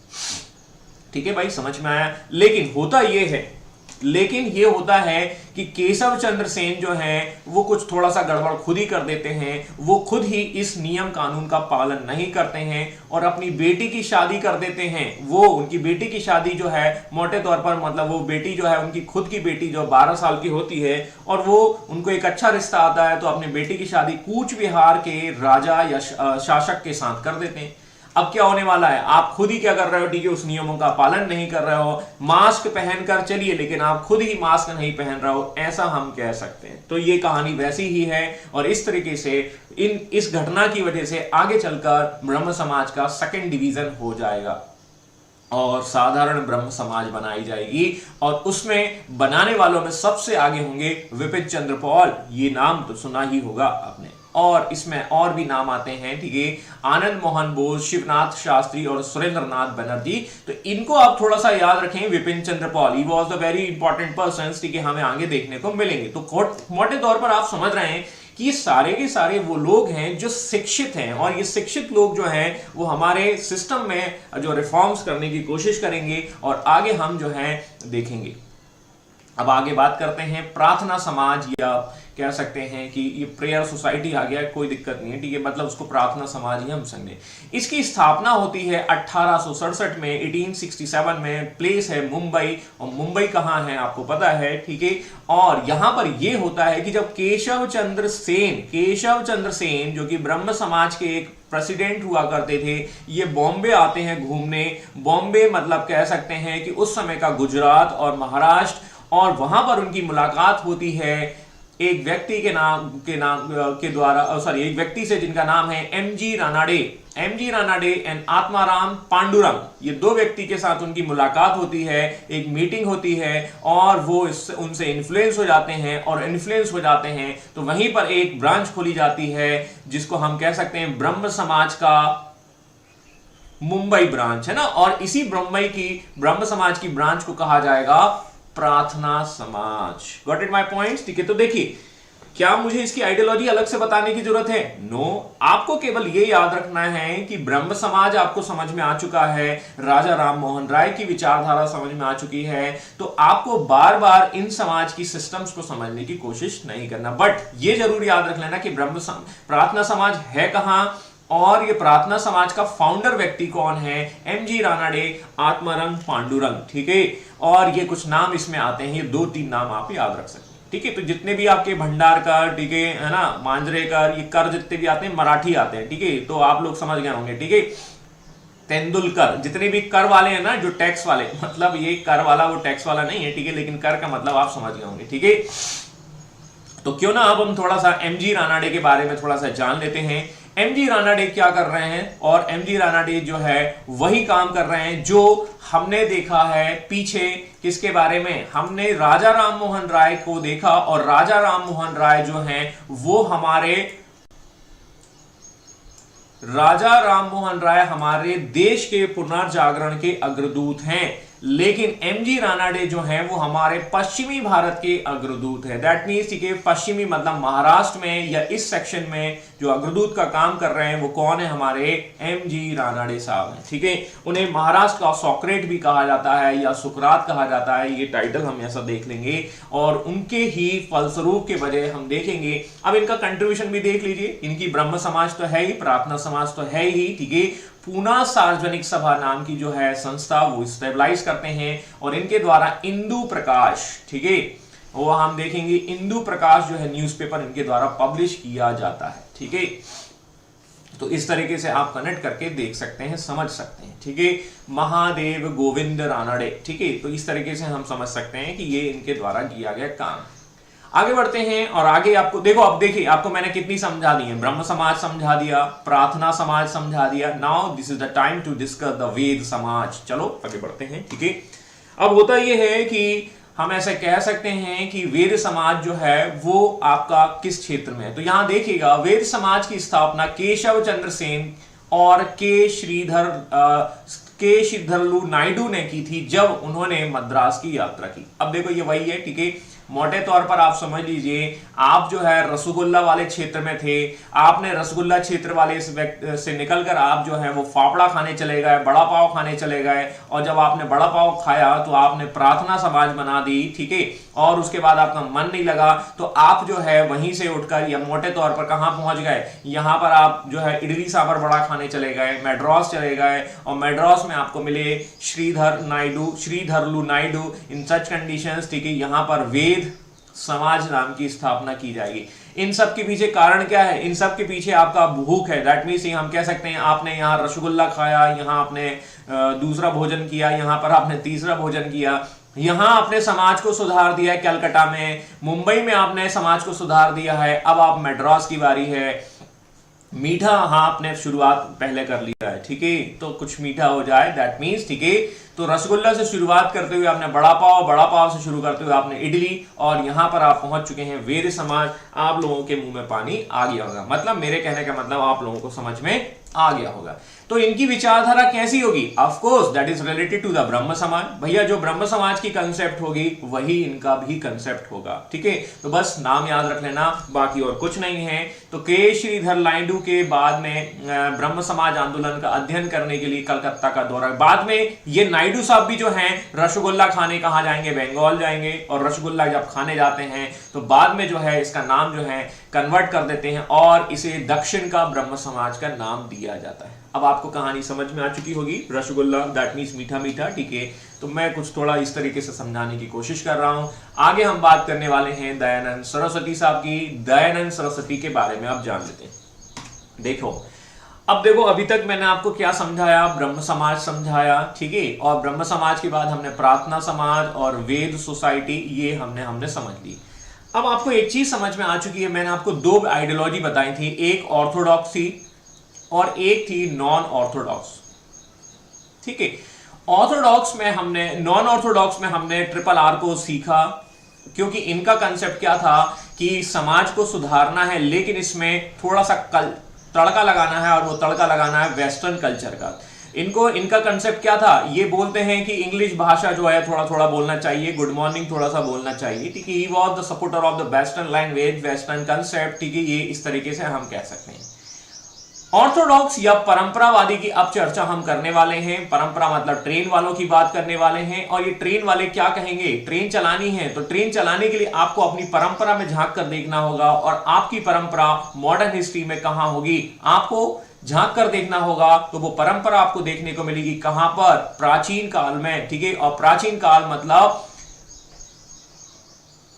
ठीक है भाई, समझ में आया। लेकिन ये होता है कि केशव चंद्र सेन जो है वो कुछ थोड़ा सा गड़बड़ खुद ही कर देते हैं। वो खुद ही इस नियम कानून का पालन नहीं करते हैं और अपनी बेटी की शादी कर देते हैं। वो उनकी बेटी की शादी जो है मोटे तौर पर मतलब वो बेटी जो है उनकी खुद की बेटी जो 12 साल की होती है और वो उनको एक अच्छा रिश्ता आता है तो अपनी बेटी की शादी कूच विहार के राजा या शासक के साथ कर देते हैं। अब क्या होने वाला है, आप खुद ही क्या कर रहे हो, ठीक है, उस नियमों का पालन नहीं कर रहे हो, मास्क पहनकर चलिए लेकिन आप खुद ही मास्क नहीं पहन रहे हो, ऐसा हम कह सकते हैं। तो ये कहानी वैसी ही है और इस तरीके से इस घटना की वजह से आगे चलकर ब्रह्म समाज का सेकंड डिवीजन हो जाएगा और साधारण ब्रह्म समाज बनाई जाएगी और उसमें बनाने वालों में सबसे आगे होंगे विपिन चंद्र पॉल। ये नाम तो सुना ही होगा आपने। और इसमें और भी नाम आते हैं, ठीक है, आनंद मोहन बोस, शिवनाथ शास्त्री और सुरेंद्रनाथ बनर्जी। तो इनको आप थोड़ा सा याद रखें। Bipin Chandra Pal, he was the very important person, ठीक है, हमें आगे देखने को मिलेंगे। तो मोटे तौर पर आप समझ रहे हैं कि ये सारे के सारे वो लोग हैं जो शिक्षित हैं और ये शिक्षित लोग जो हैं वो हमारे सिस्टम में जो रिफॉर्म्स करने की कोशिश करेंगे और आगे हम जो है देखेंगे। अब आगे बात करते हैं प्रार्थना समाज, या कह सकते हैं कि ये प्रेयर सोसाइटी आ गया, कोई दिक्कत नहीं है, ठीक है, मतलब उसको प्रार्थना समाज ही हम समझे। इसकी स्थापना होती है 1867 में, 1867 में। प्लेस है मुंबई, और मुंबई कहाँ है आपको पता है, ठीक है। और यहां पर ये होता है कि जब केशव चंद्र सेन जो कि ब्रह्म समाज के एक प्रेसिडेंट हुआ करते थे, ये बॉम्बे आते हैं घूमने। बॉम्बे मतलब कह सकते हैं कि उस समय का गुजरात और महाराष्ट्र, और वहां पर उनकी मुलाकात होती है एक व्यक्ति एक व्यक्ति से जिनका नाम है एमजी रानाडे एंड आत्माराम पांडुरंग। ये दो व्यक्ति के साथ उनकी मुलाकात होती है, एक मीटिंग होती है और वो उनसे इन्फ्लुएंस हो जाते हैं तो वहीं पर एक ब्रांच खोली जाती है जिसको हम कह सकते हैं ब्रह्म समाज का मुंबई ब्रांच, है ना। और इसी ब्रह्म समाज की ब्रांच को कहा जाएगा प्रार्थना समाज। गॉट इट माय पॉइंट्स, ठीक है। तो देखिए, क्या मुझे इसकी आइडियोलॉजी अलग से बताने की जरूरत है? नो, आपको केवल ये याद रखना है कि ब्रह्म समाज आपको समझ में आ चुका है, राजा राम मोहन राय की विचारधारा समझ में आ चुकी है, तो आपको बार बार इन समाज की सिस्टम्स को समझने की कोशिश नहीं करना। बट ये जरूर याद रख लेना कि प्रार्थना समाज है कहां और ये प्रार्थना समाज का फाउंडर व्यक्ति कौन है, एमजी रानाडे, आत्माराम पांडुरंग, ठीक है। और ये कुछ नाम इसमें आते हैं, ये 2-3 नाम आप याद रख सकते हैं, ठीक है। तो जितने भी आपके भंडारकर, ठीक है ना, मांजरेकर, ये कर जितने भी आते हैं मराठी आते हैं, ठीक है, तो आप लोग समझ गए होंगे, ठीक है। तेंदुलकर, जितने भी कर वाले हैं ना, जो टैक्स वाले, मतलब ये कर वाला वो टैक्स वाला नहीं है, ठीक है, लेकिन कर का मतलब आप समझ गए होंगे, ठीक है। तो क्यों ना अब हम थोड़ा सा एमजी रानाडे के बारे में थोड़ा सा जान लेते हैं। एमजी रानाडे क्या कर रहे हैं, और एमजी रानाडे जो है वही काम कर रहे हैं जो हमने देखा है पीछे। किसके बारे में? हमने राजा राम मोहन राय को देखा, और राजा राम मोहन राय जो हैं वो हमारे देश के पुनर्जागरण के अग्रदूत हैं। लेकिन एमजी रानाडे जो हैं वो हमारे पश्चिमी भारत के अग्रदूत हैं। दैट मीन्स कि पश्चिमी मतलब महाराष्ट्र में या इस सेक्शन में जो अग्रदूत का काम कर रहे हैं वो कौन है, हमारे एमजी रानाडे साहब हैं, ठीक है। उन्हें महाराष्ट्र का सॉक्रेट भी कहा जाता है या सुकरात कहा जाता है, ये टाइटल हम ऐसा देख लेंगे और उनके ही फलस्वरूप के वजह हम देखेंगे। अब इनका कंट्रीब्यूशन भी देख लीजिए। इनकी ब्रह्म समाज तो है ही, प्रार्थना समाज तो है ही, ठीक है। पूना सार्वजनिक सभा नाम की जो है संस्था वो स्टेबलाइज करते हैं और इनके द्वारा इंदु प्रकाश, ठीक है, वो हम देखेंगे इंदु प्रकाश जो है न्यूज़पेपर इनके द्वारा पब्लिश किया जाता है, ठीक है। तो इस तरीके से आप कनेक्ट करके देख सकते हैं, समझ सकते हैं, ठीक है। महादेव गोविंद रानाडे, ठीक है। तो इस तरीके से हम समझ सकते हैं कि ये इनके द्वारा किया गया काम। आगे बढ़ते हैं और आगे आपको देखो, अब देखिए आपको मैंने कितनी समझा दी है, ब्रह्म समाज समझा दिया, प्रार्थना समाज समझा दिया। Now this is the time to discuss the Ved Samaj. चलो आगे बढ़ते हैं, ठीक है। अब होता यह है कि हम ऐसे कह सकते हैं कि वेद समाज जो है वो आपका किस क्षेत्र में है। तो यहां देखिएगा, वेद समाज की स्थापना केशव चंद्र सेन और के श्रीधरलू नायडू ने की थी जब उन्होंने मद्रास की यात्रा की। अब देखो ये वही है, ठीक है। मोटे तौर पर आप समझ लीजिए, आप जो है रसगुल्ला वाले क्षेत्र में थे, आपने रसगुल्ला क्षेत्र वाले से निकलकर आप जो है वो फाफड़ा खाने चले गए, बड़ा पाव खाने चले गए, और जब आपने बड़ा पाव खाया तो आपने प्रार्थना समाज बना दी, ठीक है। और उसके बाद आपका मन नहीं लगा तो आप जो है वहीं से उठकर या मोटे तौर पर कहां पहुंच गए, यहां पर आप जो है इडली सांभर बड़ा खाने चले गए, मैड्रास चले गए, और मैड्रास में आपको मिले श्रीधरलू नायडू। इन सच कंडीशंस, ठीक है, यहां पर वेद समाज नाम की स्थापना की जाएगी। इन सब के पीछे कारण क्या है? इन सब के पीछे आपका भूख है। दैट मीन्स हम कह सकते हैं आपने यहाँ रसगुल्ला खाया, यहाँ आपने दूसरा भोजन किया, यहाँ पर आपने तीसरा भोजन किया, यहां आपने समाज को सुधार दिया है, कलकत्ता में, मुंबई में आपने समाज को सुधार दिया है। अब आप मैड्रास की बारी है। मीठा हाँ आपने शुरुआत पहले कर लिया है, ठीक है, तो कुछ मीठा हो जाए, दैट मीन्स, ठीक है। तो रसगुल्ला से शुरुआत करते हुए आपने बड़ा पाव से शुरू करते हुए आपने इडली, और यहां पर आप पहुंच चुके हैं वेद समाज। आप लोगों के मुंह में पानी आ गया होगा, मतलब मेरे कहने का मतलब आप लोगों को समझ में आ गया होगा। तो इनकी विचारधारा कैसी होगी? Of course that is related to the Brahmo Samaj. भैया जो ब्रह्म समाज की कंसेप्ट होगी वही इनका भी कंसेप्ट होगा, ठीक है। तो बस नाम याद रख लेना, बाकी और कुछ नहीं है। तो के श्रीधर नायडू के बाद में ब्रह्म समाज आंदोलन का अध्ययन करने के लिए कलकत्ता का दौरा। बाद में ये नायडू साहब भी जो हैं रसगुल्ला खाने कहाँ जाएंगे? बंगाल जाएंगे, और रसगुल्ला जब खाने जाते हैं तो बाद में जो है इसका नाम जो है कन्वर्ट कर देते हैं और इसे दक्षिण का ब्रह्म समाज का नाम दिया जाता है। अब आपको कहानी समझ में आ चुकी होगी, रसगुल्ला दैट मीन्स मीठा मीठा, ठीक है। तो मैं कुछ थोड़ा इस तरीके से समझाने की कोशिश कर रहा हूं। आगे हम बात करने वाले हैं दयानंद सरस्वती साहब की। दयानंद सरस्वती के बारे में आप जान लेते हैं। देखो, अब देखो, अभी तक मैंने आपको क्या समझाया? ब्रह्म समाज समझाया, ठीक है, और ब्रह्म समाज के बाद हमने प्रार्थना समाज और वेद सोसाइटी, ये हमने समझ ली। अब आपको एक चीज समझ में आ चुकी है, मैंने आपको दो आइडियोलॉजी बताई थी, एक ऑर्थोडॉक्स थी और एक थी नॉन ऑर्थोडॉक्स, ठीक है। ऑर्थोडॉक्स में हमने, नॉन ऑर्थोडॉक्स में हमने ट्रिपल आर को सीखा, क्योंकि इनका कंसेप्ट क्या था कि समाज को सुधारना है, लेकिन इसमें थोड़ा सा तड़का लगाना है, और वो तड़का लगाना है वेस्टर्न कल्चर का। इनका कंसेप्ट क्या था? ये बोलते हैं कि इंग्लिश भाषा जो है थोड़ा थोड़ा बोलना चाहिए, गुड मॉर्निंग थोड़ा सा बोलना चाहिए, ठीक है। ही was the supporter of the western language, western concept, ठीक है। ये इस तरीके से हम कह सकते हैं। ऑर्थोडॉक्स या परंपरावादी की अब चर्चा हम करने वाले हैं। परंपरा मतलब ट्रेन वालों की बात करने वाले हैं, और ये ट्रेन वाले क्या कहेंगे? ट्रेन चलानी है, तो ट्रेन चलाने के लिए आपको अपनी परंपरा में झांक कर देखना होगा, और आपकी परंपरा मॉडर्न हिस्ट्री में कहां होगी, आपको झांक कर देखना होगा। तो वो परंपरा आपको देखने को मिलेगी कहां पर? प्राचीन काल में, ठीक है। और प्राचीन काल मतलब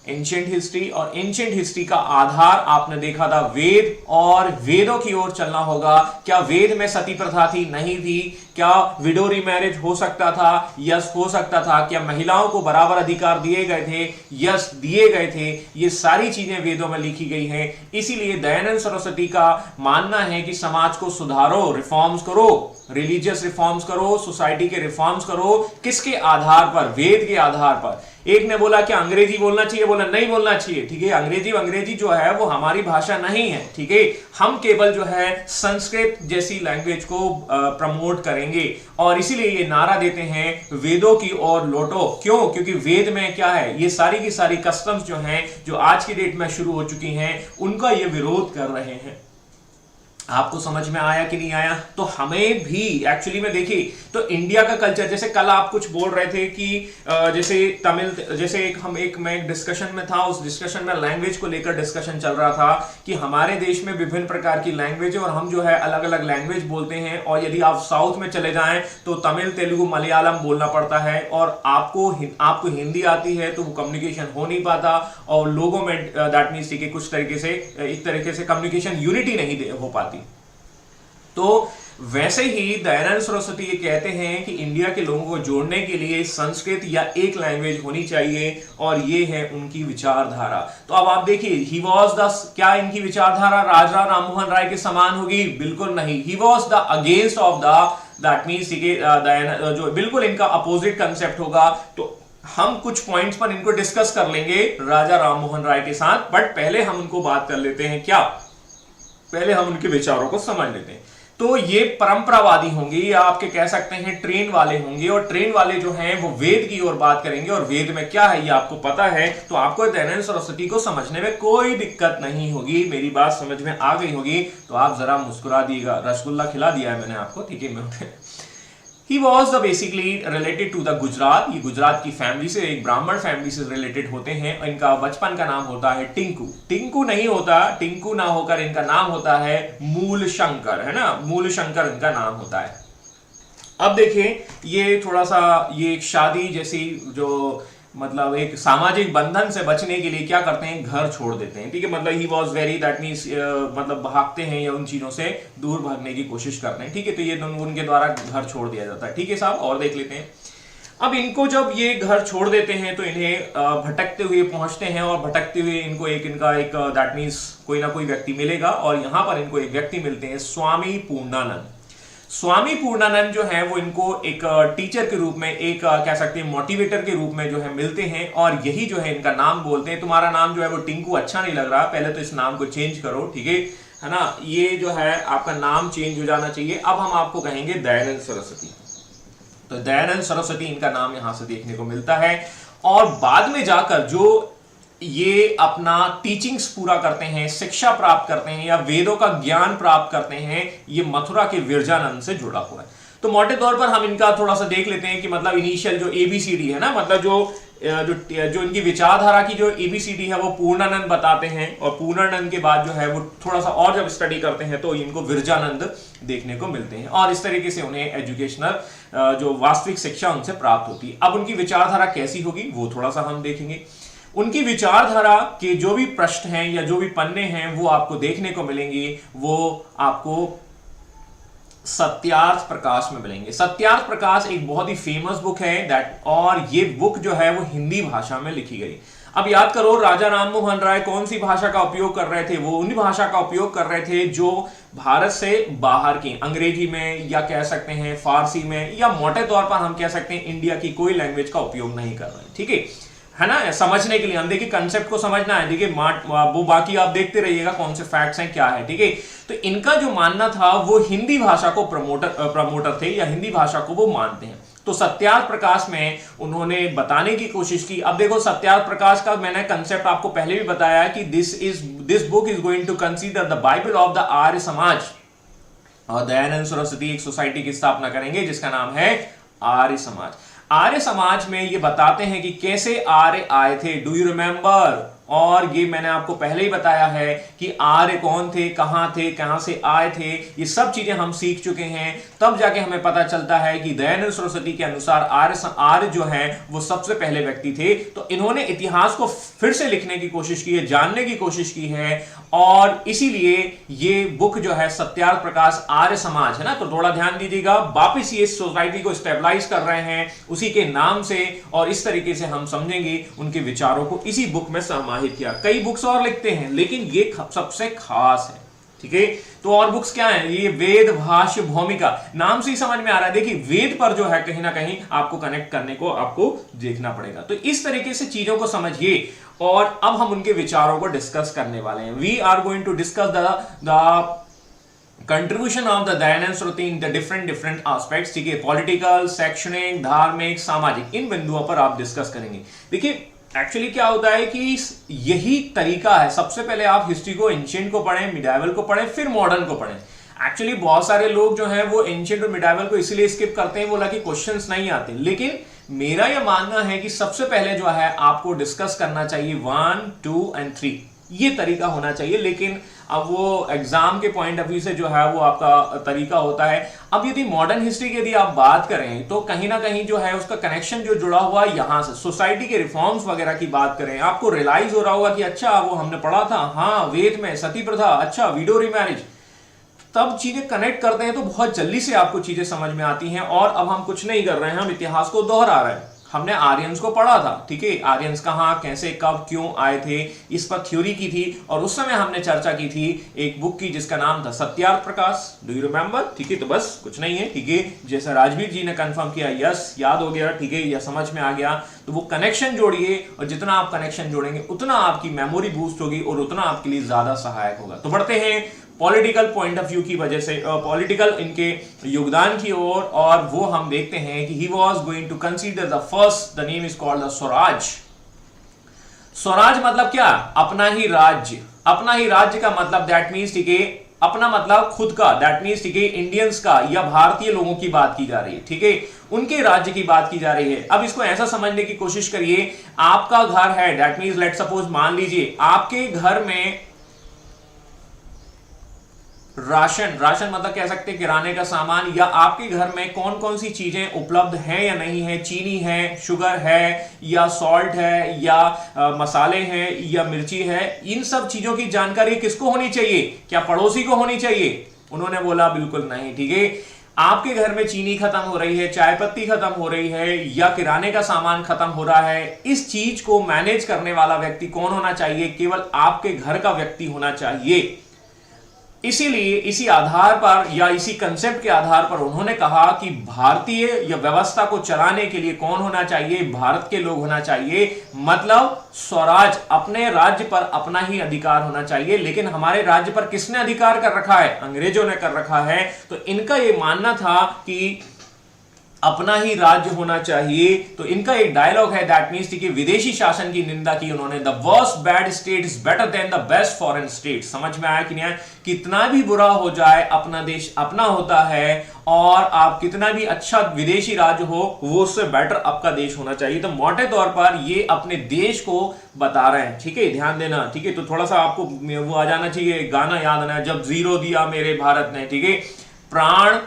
एंशिएंट हिस्ट्री, और एंशिएंट हिस्ट्री का आधार आपने देखा था वेद, और वेदों की ओर चलना होगा। क्या वेद में सती प्रथा थी? नहीं थी। क्या विडोरी मैरिज हो सकता था? यस, हो सकता था। क्या महिलाओं को बराबर अधिकार दिए गए थे? यस, दिए गए थे। ये सारी चीजें वेदों में लिखी गई हैं। इसीलिए दयानंद सरस्वती का मानना है कि समाज को सुधारो, रिफॉर्म्स करो, रिलीजियस रिफॉर्म्स करो, सोसाइटी के रिफॉर्म्स करो। किसके आधार पर? वेद के आधार पर। एक ने बोला कि अंग्रेजी बोलना चाहिए, बोला नहीं बोलना चाहिए, ठीक है। अंग्रेजी जो है वो हमारी भाषा नहीं है, ठीक है। हम केवल जो है संस्कृत जैसी लैंग्वेज को प्रमोट करेंगे, और इसीलिए ये नारा देते हैं वेदों की ओर लौटो। क्यों? क्योंकि वेद में क्या है, ये सारी की सारी कस्टम्स जो हैं, जो आज की डेट में शुरू हो चुकी हैं, उनका ये विरोध कर रहे हैं। आपको समझ में आया कि नहीं आया? तो हमें भी एक्चुअली में देखिए, तो इंडिया का कल्चर, जैसे कल आप कुछ बोल रहे थे कि जैसे तमिल, जैसे मैं एक डिस्कशन में था, उस डिस्कशन में लैंग्वेज को लेकर डिस्कशन चल रहा था कि हमारे देश में विभिन्न प्रकार की लैंग्वेज है, और हम जो है अलग अलग लैंग्वेज बोलते हैं। और यदि आप साउथ में चले जाएं तो तमिल, तेलुगु, मलयालम बोलना पड़ता है, और आपको हिंदी आती है तो वो कम्युनिकेशन हो नहीं पाता, और लोगों में दैट मीन्स कि कुछ तरीके से एक तरीके से कम्युनिकेशन यूनिटी नहीं हो पाती। तो वैसे ही दयानंद सरस्वती ये कहते हैं कि इंडिया के लोगों को जोड़ने के लिए संस्कृत या एक लैंग्वेज होनी चाहिए, और ये है उनकी विचारधारा। तो अब आप देखिए, ही वॉज द, क्या इनकी विचारधारा राजा राममोहन राय के समान होगी? बिल्कुल नहीं। ही was the against of the, that means जो बिल्कुल इनका अपोजिट कंसेप्ट होगा। तो हम कुछ पॉइंट्स पर इनको डिस्कस कर लेंगे राजा राममोहन राय के साथ, बट पहले हम उनको बात कर लेते हैं, क्या पहले हम उनके विचारों को समझ लेते हैं। तो ये परंपरावादी होंगे, या आपके कह सकते हैं ट्रेन वाले होंगे, और ट्रेन वाले जो हैं वो वेद की ओर बात करेंगे, और वेद में क्या है ये आपको पता है। तो आपको दयानंद सरस्वती को समझने में कोई दिक्कत नहीं होगी, मेरी बात समझ में आ गई होगी। तो आप जरा मुस्कुरा दिएगा, रसगुल्ला खिला दिया है मैंने आपको, ठीक है। He was the basically related to the Gujarat, ये गुजरात की फैमिली से, एक ब्राह्मण फैमिली से रिलेटेड होते हैं। इनका बचपन का नाम होता है टिंकू। टिंकू नहीं होता, टिंकू ना होकर इनका नाम होता है मूल शंकर, है ना, मूल शंकर इनका नाम होता है। अब देखिए, ये थोड़ा सा, ये एक शादी जैसी, जो मतलब एक सामाजिक बंधन से बचने के लिए क्या करते हैं, घर छोड़ देते हैं, ठीक है। मतलब he was very, that means मतलब भागते हैं या उन चीजों से दूर भागने की कोशिश करते हैं, ठीक है। तो ये उनके द्वारा घर छोड़ दिया जाता है, ठीक है साहब। और देख लेते हैं, अब इनको जब ये घर छोड़ देते हैं तो इन्हें भटकते हुए पहुंचते हैं, और भटकते हुए इनको इनका एक दैट मीन्स कोई ना कोई व्यक्ति मिलेगा, और यहां पर इनको एक व्यक्ति मिलते हैं, स्वामी पूर्णानंद। स्वामी पूर्णानंद जो है वो इनको एक टीचर के रूप में, एक कह सकते हैं मोटिवेटर के रूप में जो है मिलते हैं, और यही जो है इनका नाम बोलते हैं, तुम्हारा नाम जो है वो टिंकू अच्छा नहीं लग रहा, पहले तो इस नाम को चेंज करो, ठीक है ना, ये जो है आपका नाम चेंज हो जाना चाहिए। अब हम आपको कहेंगे दयानंद सरस्वती। तो दयानंद सरस्वती इनका नाम यहां से देखने को मिलता है, और बाद में जाकर जो ये अपना टीचिंग्स पूरा करते हैं, शिक्षा प्राप्त करते हैं, या वेदों का ज्ञान प्राप्त करते हैं, ये मथुरा के विरजानंद से जुड़ा हुआ है। तो मोटे तौर पर हम इनका थोड़ा सा देख लेते हैं कि मतलब इनिशियल जो एबीसीडी है ना, मतलब जो इनकी विचारधारा की जो एबीसीडी है वो पूर्णानंद बताते हैं, और पूर्णानंद के बाद जो है वो थोड़ा सा और जब स्टडी करते हैं तो इनको विरजानंद देखने को मिलते हैं, और इस तरीके से उन्हें एजुकेशनल जो वास्तविक शिक्षा उनसे प्राप्त होती है। अब उनकी विचारधारा कैसी होगी वो थोड़ा सा हम देखेंगे। उनकी विचारधारा के जो भी पृष्ठ हैं या जो भी पन्ने हैं वो आपको देखने को मिलेंगे, वो आपको सत्यार्थ प्रकाश में मिलेंगे। सत्यार्थ प्रकाश एक बहुत ही फेमस बुक है दैट, और ये बुक जो है वो हिंदी भाषा में लिखी गई। अब याद करो, राजा राममोहन राय कौन सी भाषा का उपयोग कर रहे थे? वो उन भाषा का उपयोग कर रहे थे जो भारत से बाहर की, अंग्रेजी में, या कह सकते हैं फारसी में, या मोटे तौर पर हम कह सकते हैं इंडिया की कोई लैंग्वेज का उपयोग नहीं कर रहे, ठीक है ना। समझने के लिए हम देखिए, कंसेप्ट को समझना है, देखिए वो बाकी आप देखते रहिएगा कौन से फैक्ट्स हैं क्या है, ठीक है। तो इनका जो मानना था वो हिंदी भाषा को प्रमोटर थे, या हिंदी भाषा को वो मानते हैं। तो सत्यार्थ प्रकाश में उन्होंने बताने की कोशिश की। अब देखो, सत्यार्थ प्रकाश का मैंने कंसेप्ट आपको पहले भी बताया कि this book is going to consider the Bible of the Arya Samaj, और दयानंद सरस्वती एक सोसाइटी की स्थापना करेंगे जिसका नाम है आर्य समाज। आर्य समाज में ये बताते हैं कि कैसे आर्य आए थे, डू यू रिमेंबर। और ये मैंने आपको पहले ही बताया है कि आर्य कौन थे, कहां से आए थे, ये सब चीजें हम सीख चुके हैं। तब जाके हमें पता चलता है कि दयानंद सरस्वती के अनुसार आर्य जो है वो सबसे पहले व्यक्ति थे। तो इन्होंने इतिहास को फिर से लिखने की कोशिश की है, जानने की कोशिश की है, और इसीलिए ये बुक जो है सत्यार्थ प्रकाश आर्य समाज है ना। तो थोड़ा ध्यान दीजिएगा, वापिस ये सोसाइटी को स्टेबलाइज कर रहे हैं उसी के नाम से, और इस तरीके से हम समझेंगे उनके विचारों को इसी बुक में समाहित किया। कई बुक्स और लिखते हैं लेकिन ये सबसे खास है, ठीक है। तो और बुक्स क्या है, ये वेद भाष्य भूमिका, नाम से ही समझ में आ रहा है। देखिए, वेद पर जो है कहीं ना कहीं आपको कनेक्ट करने को आपको देखना पड़ेगा। तो इस तरीके से चीजों को समझिए, और अब हम उनके विचारों को डिस्कस करने वाले हैं। We are going to discuss the contribution of the Dayanand Saraswati in the different aspects, ठीक है। पॉलिटिकल, शैक्षणिक, धार्मिक, सामाजिक, इन बिंदुओं पर आप डिस्कस करेंगे। देखिए, एक्चुअली क्या होता है कि यही तरीका है, सबसे पहले आप हिस्ट्री को, एंशिएंट को पढ़ें, मिडाइवल को पढ़ें, फिर मॉडर्न को पढ़ें। एक्चुअली बहुत सारे लोग जो हैं वो एंशिएंट और मिडाइवल को इसलिए स्किप करते हैं, बोला कि क्वेश्चंस नहीं आते। लेकिन मेरा यह मानना है कि सबसे पहले जो है आपको डिस्कस करना चाहिए 1, 2 और 3, ये तरीका होना चाहिए। लेकिन अब वो एग्जाम के पॉइंट ऑफ व्यू से जो है वो आपका तरीका होता है। अब यदि मॉडर्न हिस्ट्री की यदि आप बात करें तो कहीं ना कहीं जो है उसका कनेक्शन जो जुड़ा हुआ है यहां से, सोसाइटी के रिफॉर्म्स वगैरह की बात करें, आपको रियलाइज हो रहा होगा कि अच्छा वो हमने पढ़ा था, हाँ वेद में सती प्रथा, अच्छा विडो रिमैरिज, तब चीजें कनेक्ट करते हैं तो बहुत जल्दी से आपको चीजें समझ में आती हैं। और अब हम कुछ नहीं कर रहे हैं, हम इतिहास को दोहरा रहे हैं। हमने आर्यंस को पढ़ा था, ठीक है, आर्यंस कहाँ, कैसे, कब, क्यों आए थे, इस पर थ्योरी की थी। और उस समय हमने चर्चा की थी एक बुक की जिसका नाम था Satyarth Prakash. Do you remember? ठीक है, तो बस कुछ नहीं है, ठीक है, जैसा राजवीर जी ने कंफर्म किया, यस याद हो गया, ठीक है, या समझ में आ गया। तो वो कनेक्शन जोड़िए, और जितना आप कनेक्शन जोड़ेंगे उतना आपकी मेमोरी बूस्ट होगी और उतना आपके लिए ज्यादा सहायक होगा। तो बढ़ते हैं पॉलिटिकल पॉइंट ऑफ व्यू की वजह से, पॉलिटिकल इनके योगदान की ओर, और वो हम देखते हैं कि he was going to consider the first, the name is called the Swaraj. Swaraj मतलब क्या? अपना ही राज्य। अपना ही राज्य का मतलब दैट मीन्स, ठीक है, अपना मतलब खुद का, दैट मीन्स, ठीक है, इंडियंस का या भारतीय लोगों की बात की जा रही है, ठीक है, उनके राज्य की बात की जा रही है। अब इसको ऐसा समझने की कोशिश करिए, आपका घर है, दैट मीन्स लेट सपोज, मान लीजिए आपके घर में राशन, राशन मतलब कह सकते हैं किराने का सामान, या आपके घर में कौन कौन सी चीजें उपलब्ध हैं या नहीं है, चीनी है, शुगर है, या सॉल्ट है, या मसाले हैं, या मिर्ची है, इन सब चीजों की जानकारी किसको होनी चाहिए? क्या पड़ोसी को होनी चाहिए? उन्होंने बोला बिल्कुल नहीं, ठीक है। आपके घर में चीनी खत्म हो रही है, चाय पत्ती खत्म हो रही है, या किराने का सामान खत्म हो रहा है, इस चीज को मैनेज करने वाला व्यक्ति कौन होना चाहिए? केवल आपके घर का व्यक्ति होना चाहिए। इसीलिए इसी आधार पर या इसी कंसेप्ट के आधार पर उन्होंने कहा कि भारतीय या व्यवस्था को चलाने के लिए कौन होना चाहिए? भारत के लोग होना चाहिए। मतलब स्वराज, अपने राज्य पर अपना ही अधिकार होना चाहिए। लेकिन हमारे राज्य पर किसने अधिकार कर रखा है? अंग्रेजों ने कर रखा है। तो इनका यह मानना था कि अपना ही राज्य होना चाहिए। तो इनका एक डायलॉग है, दैट मीन्स कि विदेशी शासन की निंदा की उन्होंने, the worst bad state is better than the best foreign state. समझ में आया कि नहीं आया? कितना भी बुरा हो जाए, अपना देश अपना होता है, और आप कितना भी अच्छा विदेशी राज्य हो, वो उससे बेटर आपका देश होना चाहिए। तो मोटे तौर पर ये अपने देश को बता रहे हैं, ठीक है, ध्यान देना, ठीक है। तो थोड़ा सा आपको वो आ जाना चाहिए, गाना याद आना, जब जीरो दिया मेरे भारत ने, ठीक है। प्राण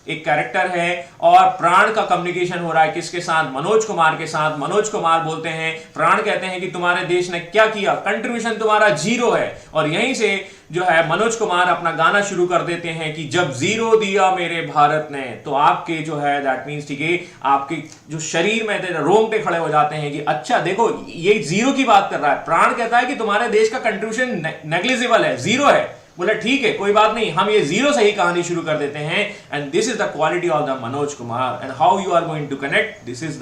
एक कैरेक्टर है, और प्राण का कम्युनिकेशन हो रहा है किसके साथ? मनोज कुमार के साथ। मनोज कुमार बोलते हैं, प्राण कहते हैं कि तुम्हारे देश ने क्या किया, कंट्रीब्यूशन तुम्हारा जीरो है। और यहीं से जो है मनोज कुमार अपना गाना शुरू कर देते हैं कि जब जीरो दिया मेरे भारत ने। तो आपके जो है दैट मीन्स, ठीक है, आपके जो शरीर में रोंगटे खड़े हो जाते हैं कि अच्छा देखो, ये जीरो की बात कर रहा है। प्राण कहता है कि तुम्हारे देश का कंट्रीब्यूशन नेग्लिजिबल है, जीरो है। बोले ठीक है, कोई बात नहीं, हम ये जीरो से ही कहानी शुरू कर देते हैं। And this is the quality of the Manoj Kumar, and how you are going to connect, this is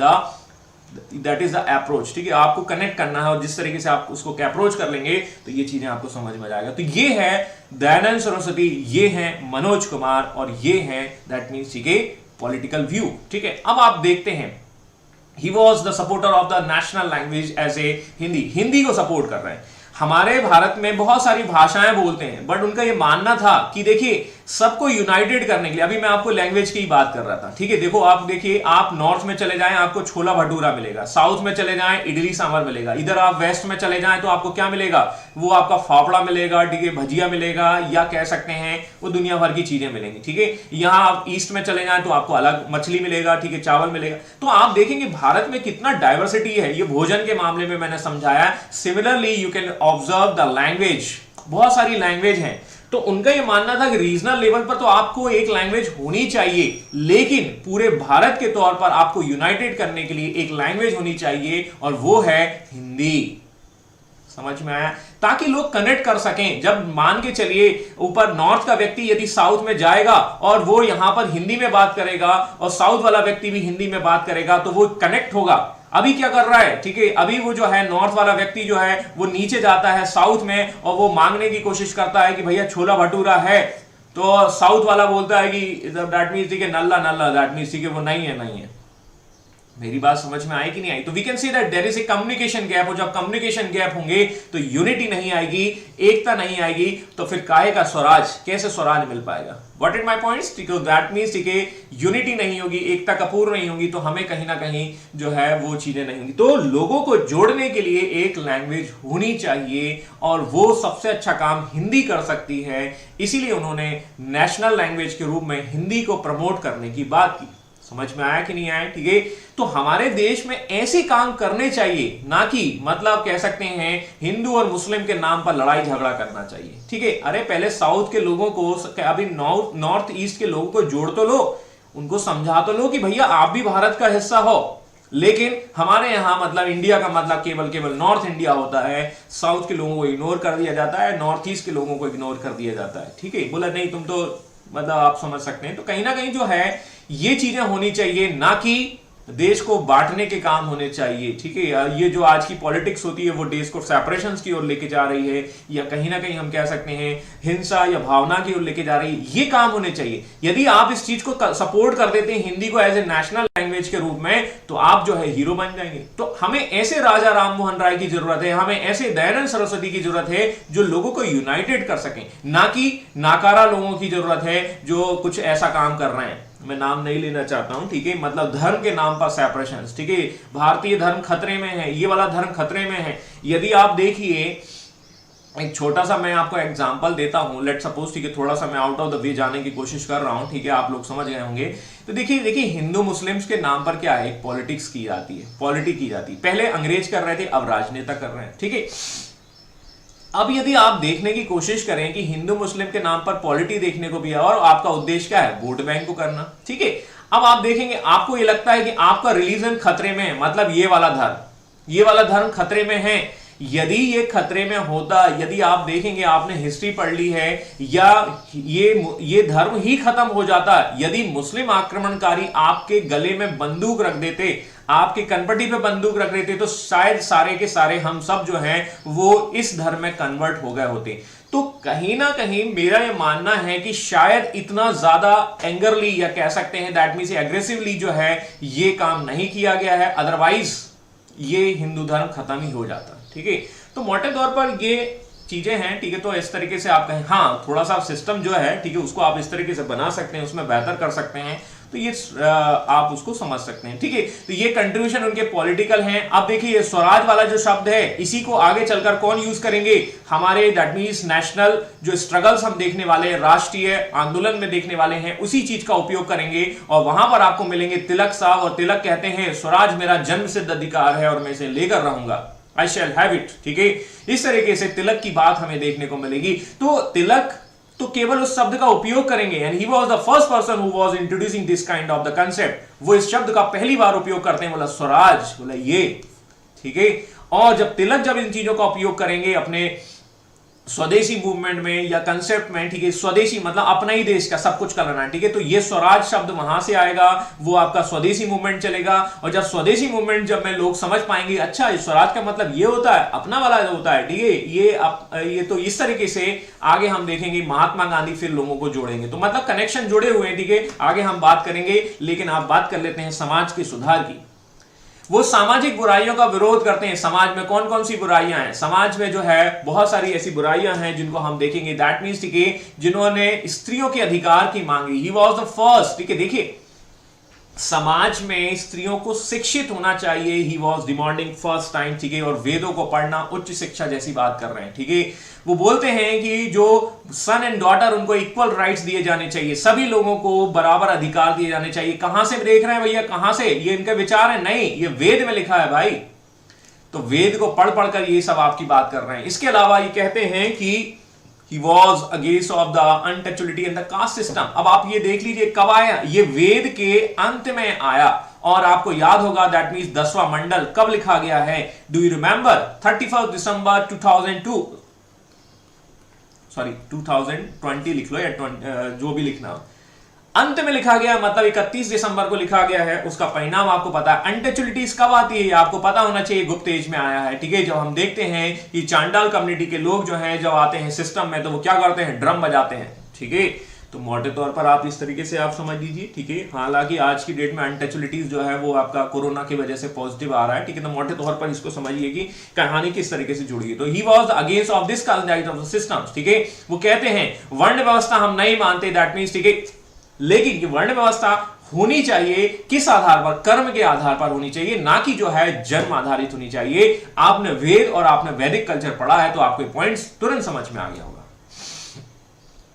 that is the approach, ठीक है। आपको कनेक्ट करना है, और जिस तरीके से आप उसको अप्रोच कर लेंगे तो ये चीजें आपको समझ में जाएगा। तो ये है दयानंद सरस्वती, ये है मनोज कुमार, और ये है दैट मीन्स, ठीक है, पॉलिटिकल व्यू, ठीक है। अब आप देखते हैं, he was the supporter of the national language as a Hindi. Hindi को सपोर्ट कर रहे हैं। हमारे भारत में बहुत सारी भाषाएं बोलते हैं, बट उनका यह मानना था कि देखिए सबको यूनाइटेड करने के लिए, अभी मैं आपको लैंग्वेज की बात कर रहा था, ठीक है। देखो आप देखिए, आप नॉर्थ में चले जाएं आपको छोला भटूरा मिलेगा, साउथ में चले जाएं इडली सांभर मिलेगा, इधर आप वेस्ट में चले जाएं तो आपको क्या मिलेगा? वो आपका फाफड़ा मिलेगा, ठीक है, भजिया मिलेगा, या कह सकते हैं वो दुनिया भर की चीजें मिलेंगी, ठीक है। यहां आप ईस्ट में चले जाएं तो आपको अलग मछली मिलेगा, ठीक है, चावल मिलेगा। तो आप देखेंगे भारत में कितना डाइवर्सिटी है, ये भोजन के मामले में मैंने समझाया। Similarly you can observe the language, बहुत सारी लैंग्वेज हैं। तो उनका यह मानना था कि रीजनल लेवल पर तो आपको एक लैंग्वेज होनी चाहिए, लेकिन पूरे भारत के तौर पर आपको यूनाइटेड करने के लिए एक लैंग्वेज होनी चाहिए, और वो है हिंदी। समझ में आया? ताकि लोग कनेक्ट कर सकें। जब मान के चलिए ऊपर नॉर्थ का व्यक्ति यदि साउथ में जाएगा और वो यहां पर हिंदी में बात करेगा, और साउथ वाला व्यक्ति भी हिंदी में बात करेगा, तो वो कनेक्ट होगा। अभी क्या कर रहा है, ठीक है, अभी वो जो है नॉर्थ वाला व्यक्ति जो है वो नीचे जाता है साउथ में, और वो मांगने की कोशिश करता है कि भैया छोला भटूरा है, तो साउथ वाला बोलता है कि दैट मीन्स, ठीक है, नल्ला नल्ला, दैट मीन्स, ठीक है, वो नहीं है, नहीं है। मेरी बात समझ में आई कि नहीं आई? तो we can see that there is a communication gap, और जब कम्युनिकेशन गैप होंगे तो यूनिटी नहीं आएगी, एकता नहीं आएगी, तो फिर काहे का स्वराज, कैसे स्वराज मिल पाएगा? व्हाट इज माय पॉइंट्स, ठीक है, दैट मीन्स, ठीक है, यूनिटी नहीं होगी, एकता कपूर नहीं होगी, तो हमें कहीं ना कहीं जो है वो चीजें नहीं होंगी। तो लोगों को जोड़ने के लिए एक लैंग्वेज होनी चाहिए, और वो सबसे अच्छा काम हिंदी कर सकती है। इसीलिए उन्होंने नेशनल लैंग्वेज के रूप में हिंदी को प्रमोट करने की बात की। समझ में आया कि नहीं आया? ठीक है, तो तो हमारे देश में ऐसे काम करने चाहिए, ना कि मतलब कह सकते हैं हिंदू और मुस्लिम के नाम पर लड़ाई झगड़ा करना चाहिए। ठीक है, अरे पहले साउथ के लोगों को, अभी नॉर्थ ईस्ट के लोगों को जोड़ तो लो, उनको समझा तो लो कि भैया आप भी भारत का हिस्सा हो। लेकिन हमारे यहां मतलब इंडिया का मतलब केवल नॉर्थ इंडिया होता है, साउथ के लोगों को इग्नोर कर दिया जाता है, नॉर्थ ईस्ट के लोगों को इग्नोर कर दिया जाता है। ठीक है, बोला नहीं तुम तो मतलब आप समझ सकते हैं। तो कहीं ना कहीं जो है ये चीजें होनी चाहिए, ना कि देश को बांटने के काम होने चाहिए। ठीक है, ये जो आज की पॉलिटिक्स होती है वो देश को सेपरेशंस की ओर लेके जा रही है, या कहीं ना कहीं हम कह सकते हैं हिंसा या भावना की ओर लेके जा रही है, ये काम होने चाहिए। यदि आप इस चीज को सपोर्ट कर देते हैं, हिंदी को एज ए नेशनल लैंग्वेज के रूप में, तो आप जो है हीरो बन जाएंगे। तो हमें ऐसे राजा राम मोहन राय की जरूरत है, हमें ऐसे दयानंद सरस्वती की जरूरत है जो लोगों को यूनाइटेड कर सकें, ना कि नाकारा लोगों की जरूरत है जो कुछ ऐसा काम कर रहे हैं। मैं नाम नहीं लेना चाहता हूं, ठीक है, मतलब धर्म के नाम पर सेपरेशन। ठीक है, भारतीय धर्म खतरे में है, ये वाला धर्म खतरे में है। यदि आप देखिए, एक छोटा सा मैं आपको एग्जांपल देता हूं, लेट सपोज, ठीक है, थोड़ा सा मैं आउट ऑफ द वे जाने की कोशिश कर रहा हूं, ठीक है, आप लोग समझ गए होंगे। तो देखिए हिंदू मुस्लिम्स के नाम पर क्या है, पॉलिटिक्स की जाती है, पॉलिटिक्स की जाती है। पहले अंग्रेज कर रहे थे, अब राजनेता कर रहे हैं। ठीक है, अब यदि आप देखने की कोशिश करें कि हिंदू मुस्लिम के नाम पर पॉलिटी देखने को भी है, और आपका उद्देश्य क्या है, वोट बैंक को करना। ठीक है, अब आप देखेंगे, आपको ये लगता है कि आपका रिलीजन खतरे में है, मतलब ये वाला धर्म खतरे में है। यदि ये खतरे में होता, यदि आप देखेंगे, आपने हिस्ट्री पढ़ ली है, या ये धर्म ही खत्म हो जाता यदि मुस्लिम आक्रमणकारी आपके गले में बंदूक रख देते, आपके कनपटी पे बंदूक रख देते, तो शायद सारे के सारे हम सब जो हैं वो इस धर्म में कन्वर्ट हो गए होते। तो कहीं ना कहीं मेरा ये मानना है कि शायद इतना ज्यादा एंगरली, या कह सकते हैं दैट मींस एग्रेसिवली जो है ये काम नहीं किया गया है, अदरवाइज ये हिंदू धर्म खत्म ही हो जाता। ठीक है, तो मोटे तौर पर ये चीजें हैं। ठीक है, तो इस तरीके से आप कहें, हाँ थोड़ा सा सिस्टम जो है, ठीक है, उसको आप इस तरीके से बना सकते हैं, उसमें बेहतर कर सकते हैं, तो ये आप उसको समझ सकते हैं। ठीक है, तो ये कंट्रीब्यूशन उनके पॉलिटिकल हैं। अब देखिए स्वराज वाला जो शब्द है, इसी को आगे चलकर कौन यूज करेंगे, हमारे दैट मींस नेशनल जो स्ट्रगल्स हम देखने वाले हैं, राष्ट्रीय आंदोलन में देखने वाले हैं, उसी चीज का उपयोग करेंगे, और वहां पर आपको मिलेंगे तिलक साहब, और तिलक कहते हैं स्वराज मेरा जन्म सिद्ध अधिकार है और मैं इसे लेकर रहूंगा, आई शैल हैव इट। ठीक है, इस तरीके से तिलक की बात हमें देखने को मिलेगी। तो तिलक तो केवल उस शब्द का उपयोग करेंगे, and he was the first person who was introducing this kind of the concept. वो इस शब्द का पहली बार उपयोग करते हैं, बोला स्वराज, बोला ये। ठीक है, और जब तिलक जब इन चीजों का उपयोग करेंगे अपने स्वदेशी मूवमेंट में या कंसेप्ट में, ठीक है, स्वदेशी मतलब अपना ही देश का सब कुछ करना। ठीक है, तो ये स्वराज शब्द वहां से आएगा, वो आपका स्वदेशी मूवमेंट चलेगा, और जब स्वदेशी मूवमेंट जब में लोग समझ पाएंगे, अच्छा स्वराज का मतलब ये होता है, अपना वाला होता है। ठीक है, ये तो इस तरीके से आगे हम देखेंगे महात्मा गांधी फिर लोगों को जोड़ेंगे, तो मतलब कनेक्शन जुड़े हुए हैं। ठीक है, आगे हम बात करेंगे, लेकिन आप बात कर लेते हैं समाज के सुधार की। वो सामाजिक बुराइयों का विरोध करते हैं। समाज में कौन कौन सी बुराइयां हैं, समाज में जो है बहुत सारी ऐसी बुराइयां हैं जिनको हम देखेंगे, दैट मींस ठीक है, जिन्होंने स्त्रियों के अधिकार की मांगी, ही वाज द फर्स्ट। ठीक है, देखिए समाज में स्त्रियों को शिक्षित होना चाहिए, he was demanding first time. ठीक है, और वेदों को पढ़ना, उच्च शिक्षा जैसी बात कर रहे हैं। ठीक है, वो बोलते हैं कि जो सन एंड डॉटर उनको इक्वल राइट्स दिए जाने चाहिए, सभी लोगों को बराबर अधिकार दिए जाने चाहिए। कहां से देख रहे हैं भैया, कहां से, ये इनके विचार है? नहीं, ये वेद में लिखा है भाई। तो वेद को पढ़ पढ़कर ये सब आपकी बात कर रहे हैं। इसके अलावा ये कहते हैं कि He was against of the untouchability and the caste system। अब आप ये देख लीजिए कब आया, ये वेद के अंत में आया, और आपको याद होगा दैट मींस 10वां मंडल कब लिखा गया है, do you remember? 31 December 2002, sorry 2020 लिख लो, या जो भी लिखना, अंत में लिखा गया, मतलब 31 दिसंबर को लिखा गया है। उसका परिणाम आपको पता है। अनटचबिलिटीज कब आती है आपको पता होना चाहिए, गुप्त एज में आया है। ठीक है, जब हम देखते हैं कि चांडाल कम्युनिटी के लोग जो हैं जब आते हैं सिस्टम में, तो वो क्या करते हैं, ड्रम बजाते हैं। ठीक है, तो मोटे तौर पर आप इस तरीके से आप समझ लीजिए। ठीक है, हालांकि आज की डेट में अनटचबिलिटीज जो है वो आपका कोरोना की वजह से पॉजिटिव आ रहा है। ठीक है, तो मोटे तौर पर इसको समझिए कि कहानी किस तरीके से जुड़ी है। तो he was against of this kind of systems. ठीक है, वो कहते हैं वर्ण व्यवस्था हम नहीं मानते, दैट मींस ठीक है, लेकिन ये वर्ण व्यवस्था होनी चाहिए किस आधार पर, कर्म के आधार पर होनी चाहिए, ना कि जो है जन्म आधारित होनी चाहिए। आपने वेद और आपने वैदिक कल्चर पढ़ा है तो आपको पॉइंट्स तुरंत समझ में आ गया होगा।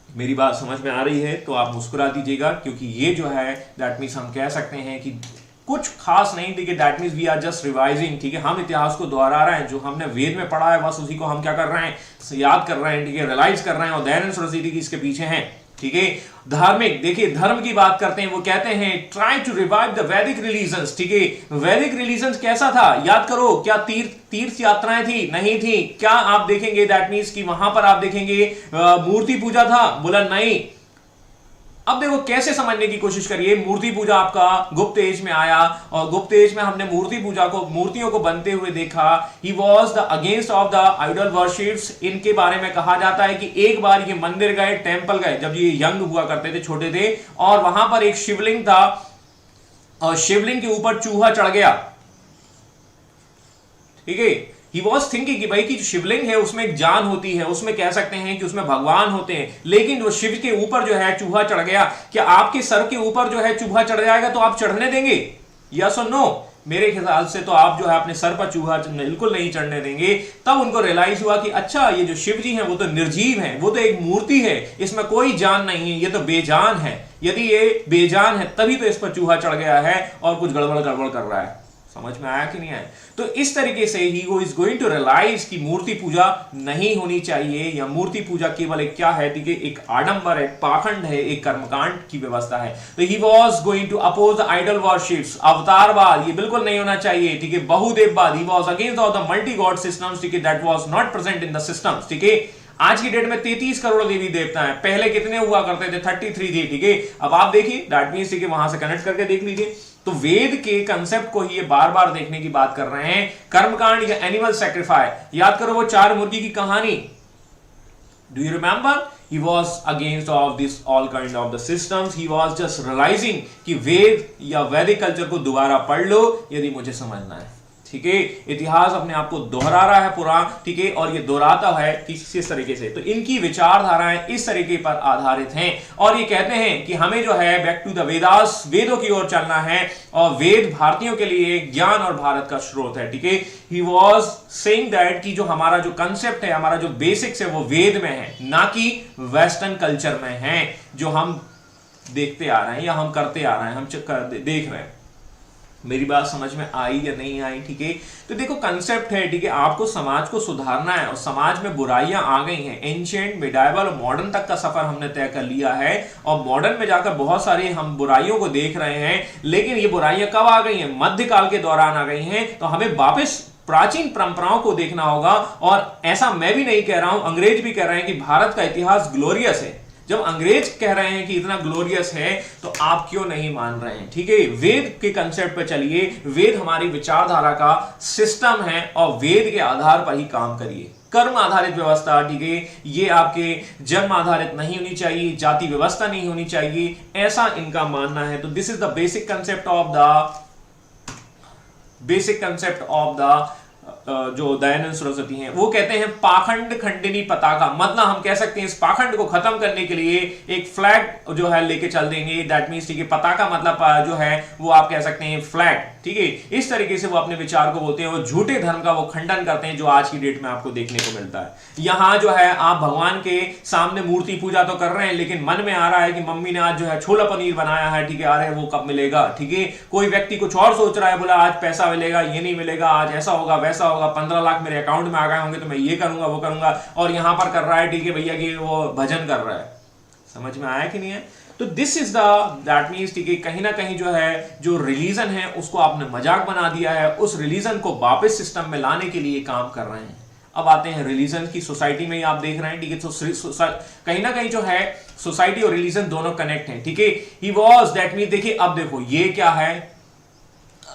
मेरी बात समझ में आ रही है तो आप मुस्कुरा दीजिएगा, क्योंकि ये जो है दैट मींस हम कह सकते हैं कि कुछ खास नहीं, ठीक है, that means we are just revising, ठीक है, हम इतिहास को दोहरा रहे हैं, जो हमने वेद में पढ़ा है बस उसी को हम क्या कर रहे हैं, याद कर रहे हैं, ठीक है, रियलाइज कर रहे हैं, और दयानंद सरस्वती की इसके पीछे हैं, ठीक है। धार्मिक, देखिए धर्म की बात करते हैं, वो कहते हैं ट्राई टू रिवाइव द वैदिक रिलीजन्स, ठीक है। वैदिक रिलीजन्स कैसा था, याद करो, क्या तीर्थ यात्राएं थी, नहीं थी, क्या आप देखेंगे दैट मीन्स कि वहां पर आप देखेंगे मूर्ति पूजा था, बोला नहीं। अब देखो कैसे समझने की कोशिश करिए, मूर्ति पूजा आपका गुप्त एज में आया, और गुप्त एज में हमने मूर्ति पूजा को, मूर्तियों को बनते हुए देखा। He was the against of the idol worships. इनके बारे में कहा जाता है कि एक बार ये मंदिर गए, टेंपल गए, जब ये यंग हुआ करते थे, छोटे थे, और वहां पर एक शिवलिंग था, और शिवलिंग के ऊपर चूहा चढ़ गया, ठीक है। He was thinking कि भाई की जो शिवलिंग है उसमें एक जान होती है, उसमें कह सकते हैं कि उसमें भगवान होते हैं, लेकिन वो शिव के ऊपर जो है चूहा चढ़ गया। क्या आपके सर के ऊपर जो है चूहा चढ़ जाएगा तो आप चढ़ने देंगे, यस और नो? मेरे ख्याल से तो आप जो है अपने सर पर चूहा बिल्कुल नहीं चढ़ने देंगे। तब उनको रियलाइज हुआ कि अच्छा ये जो शिव जी हैं वो तो निर्जीव हैं, वो तो एक मूर्ति है, इसमें कोई जान नहीं है, ये तो बेजान है। यदि ये बेजान है तभी तो इस पर चूहा चढ़ गया है और कुछ गड़बड़ गड़बड़ कर रहा है। समझ में आया कि नहीं आया? तो इस तरीके से ही वो इज गोइंग टू रियलाइज कि मूर्ति पूजा नहीं होनी चाहिए, या मूर्ति पूजा केवल एक क्या है, ठीक है, एक आडंबर है, पाखंड है, एक कर्मकांड की व्यवस्था है। तो he was going to oppose the idol worships, अवतारवाद, ये बिल्कुल नहीं होना चाहिए, ठीक है, बहुदेववाद। He was against of the multi god systems, ठीक है, that was not present in the systems, ठीक है। आज की डेट में 33 करोड़ देवी देवता हैं, पहले कितने हुआ करते थे, 33 थे, ठीक है। अब आप देखिए दैट मींस, ठीक है, वहां से कनेक्ट करके देख लीजिए, तो वेद के कंसेप्ट को ही ये बार बार देखने की बात कर रहे हैं। कर्मकांड या एनिमल सैक्रिफाइस, याद करो वो 4 मुर्गी की कहानी, do you remember? He was against of this all kind of the systems. He was just realizing कि वेद या वैदिक कल्चर को दोबारा पढ़ लो यदि मुझे समझना है, ठीक है। इतिहास अपने आप को दोहरा रहा है पूरा, ठीक है, और ये दोहराता है किस तरीके से, तो इनकी विचारधाराएं इस तरीके पर आधारित हैं, और ये कहते हैं कि हमें जो है बैक टू द वेदास, वेदों की ओर चलना है, और वेद भारतीयों के लिए ज्ञान और भारत का स्रोत है, ठीक है। ही वॉज सेइंग दैट कि जो हमारा जो कंसेप्ट है, हमारा जो बेसिक्स है, वो वेद में है, ना कि वेस्टर्न कल्चर में है, जो हम देखते आ रहे हैं या हम करते आ रहे हैं, हम देख रहे हैं। मेरी बात समझ में आई या नहीं आई, ठीक है। तो देखो कंसेप्ट है, ठीक है, आपको समाज को सुधारना है, और समाज में बुराइयां आ गई हैं, एंशिएंट, मिडाइवल और मॉडर्न तक का सफर हमने तय कर लिया है, और मॉडर्न में जाकर बहुत सारी हम बुराइयों को देख रहे हैं। लेकिन ये बुराइयां कब आ गई हैं? मध्यकाल के दौरान आ गई हैं। तो हमें वापस प्राचीन परंपराओं को देखना होगा, और ऐसा मैं भी नहीं कह रहा हूं, अंग्रेज भी कह रहे हैं कि भारत का इतिहास ग्लोरियस है। जब अंग्रेज कह रहे हैं कि इतना ग्लोरियस है, तो आप क्यों नहीं मान रहे हैं, ठीक है। वेद के कंसेप्ट पे चलिए, वेद हमारी विचारधारा का सिस्टम है, और वेद के आधार पर ही काम करिए। कर्म आधारित व्यवस्था, ठीक है, ये आपके जन्म आधारित नहीं होनी चाहिए, जाति व्यवस्था नहीं होनी चाहिए, ऐसा इनका मानना है। तो this is the basic concept of the जो दयानंद सरस्वती हैं। वो कहते हैं पाखंड खंडिनी पताका, मतलब हम कह सकते हैं इस पाखंड को खत्म करने के लिए एक फ्लैग जो है लेके चल देंगे, दैट मींस, ठीक है, पताका मतलब जो है वो आप कह सकते हैं फ्लैग, ठीक है। इस तरीके से वो अपने विचार को बोलते हैं, वो झूठे धर्म का वो खंडन करते हैं जो आज की डेट में आपको देखने को मिलता है। यहां जो है आप भगवान के सामने मूर्ति पूजा तो कर रहे हैं, लेकिन मन में आ रहा है कि मम्मी ने आज जो है छोला पनीर बनाया है, ठीक है, अरे वो कब मिलेगा, ठीक है। कोई व्यक्ति कुछ और सोच रहा है, बोला आज पैसा मिलेगा, ये नहीं मिलेगा, आज ऐसा होगा वैसा होगा, 15 लाख मेरे अकाउंट में आ गए होंगे तो मैं ये करूंगा वो करूंगा, और यहां पर कर रहा है, ठीक है भैया, कि वो भजन कर रहा है। समझ में आया कि नहीं है? तो दिस इज दैट मीन्स, ठीक है, कहीं ना कहीं जो है जो रिलीजन है उसको आपने मजाक बना दिया है, उस रिलीजन को वापस सिस्टम में लाने के लिए काम कर रहे हैं। अब आते हैं रिलीजन की, सोसाइटी में ही आप देख रहे हैं, ठीक है, तो कहीं ना कहीं जो है सोसाइटी और रिलीजन दोनों कनेक्ट हैं, ठीक है। ही वॉज दैट मीन्स, देखिए अब देखो ये क्या है,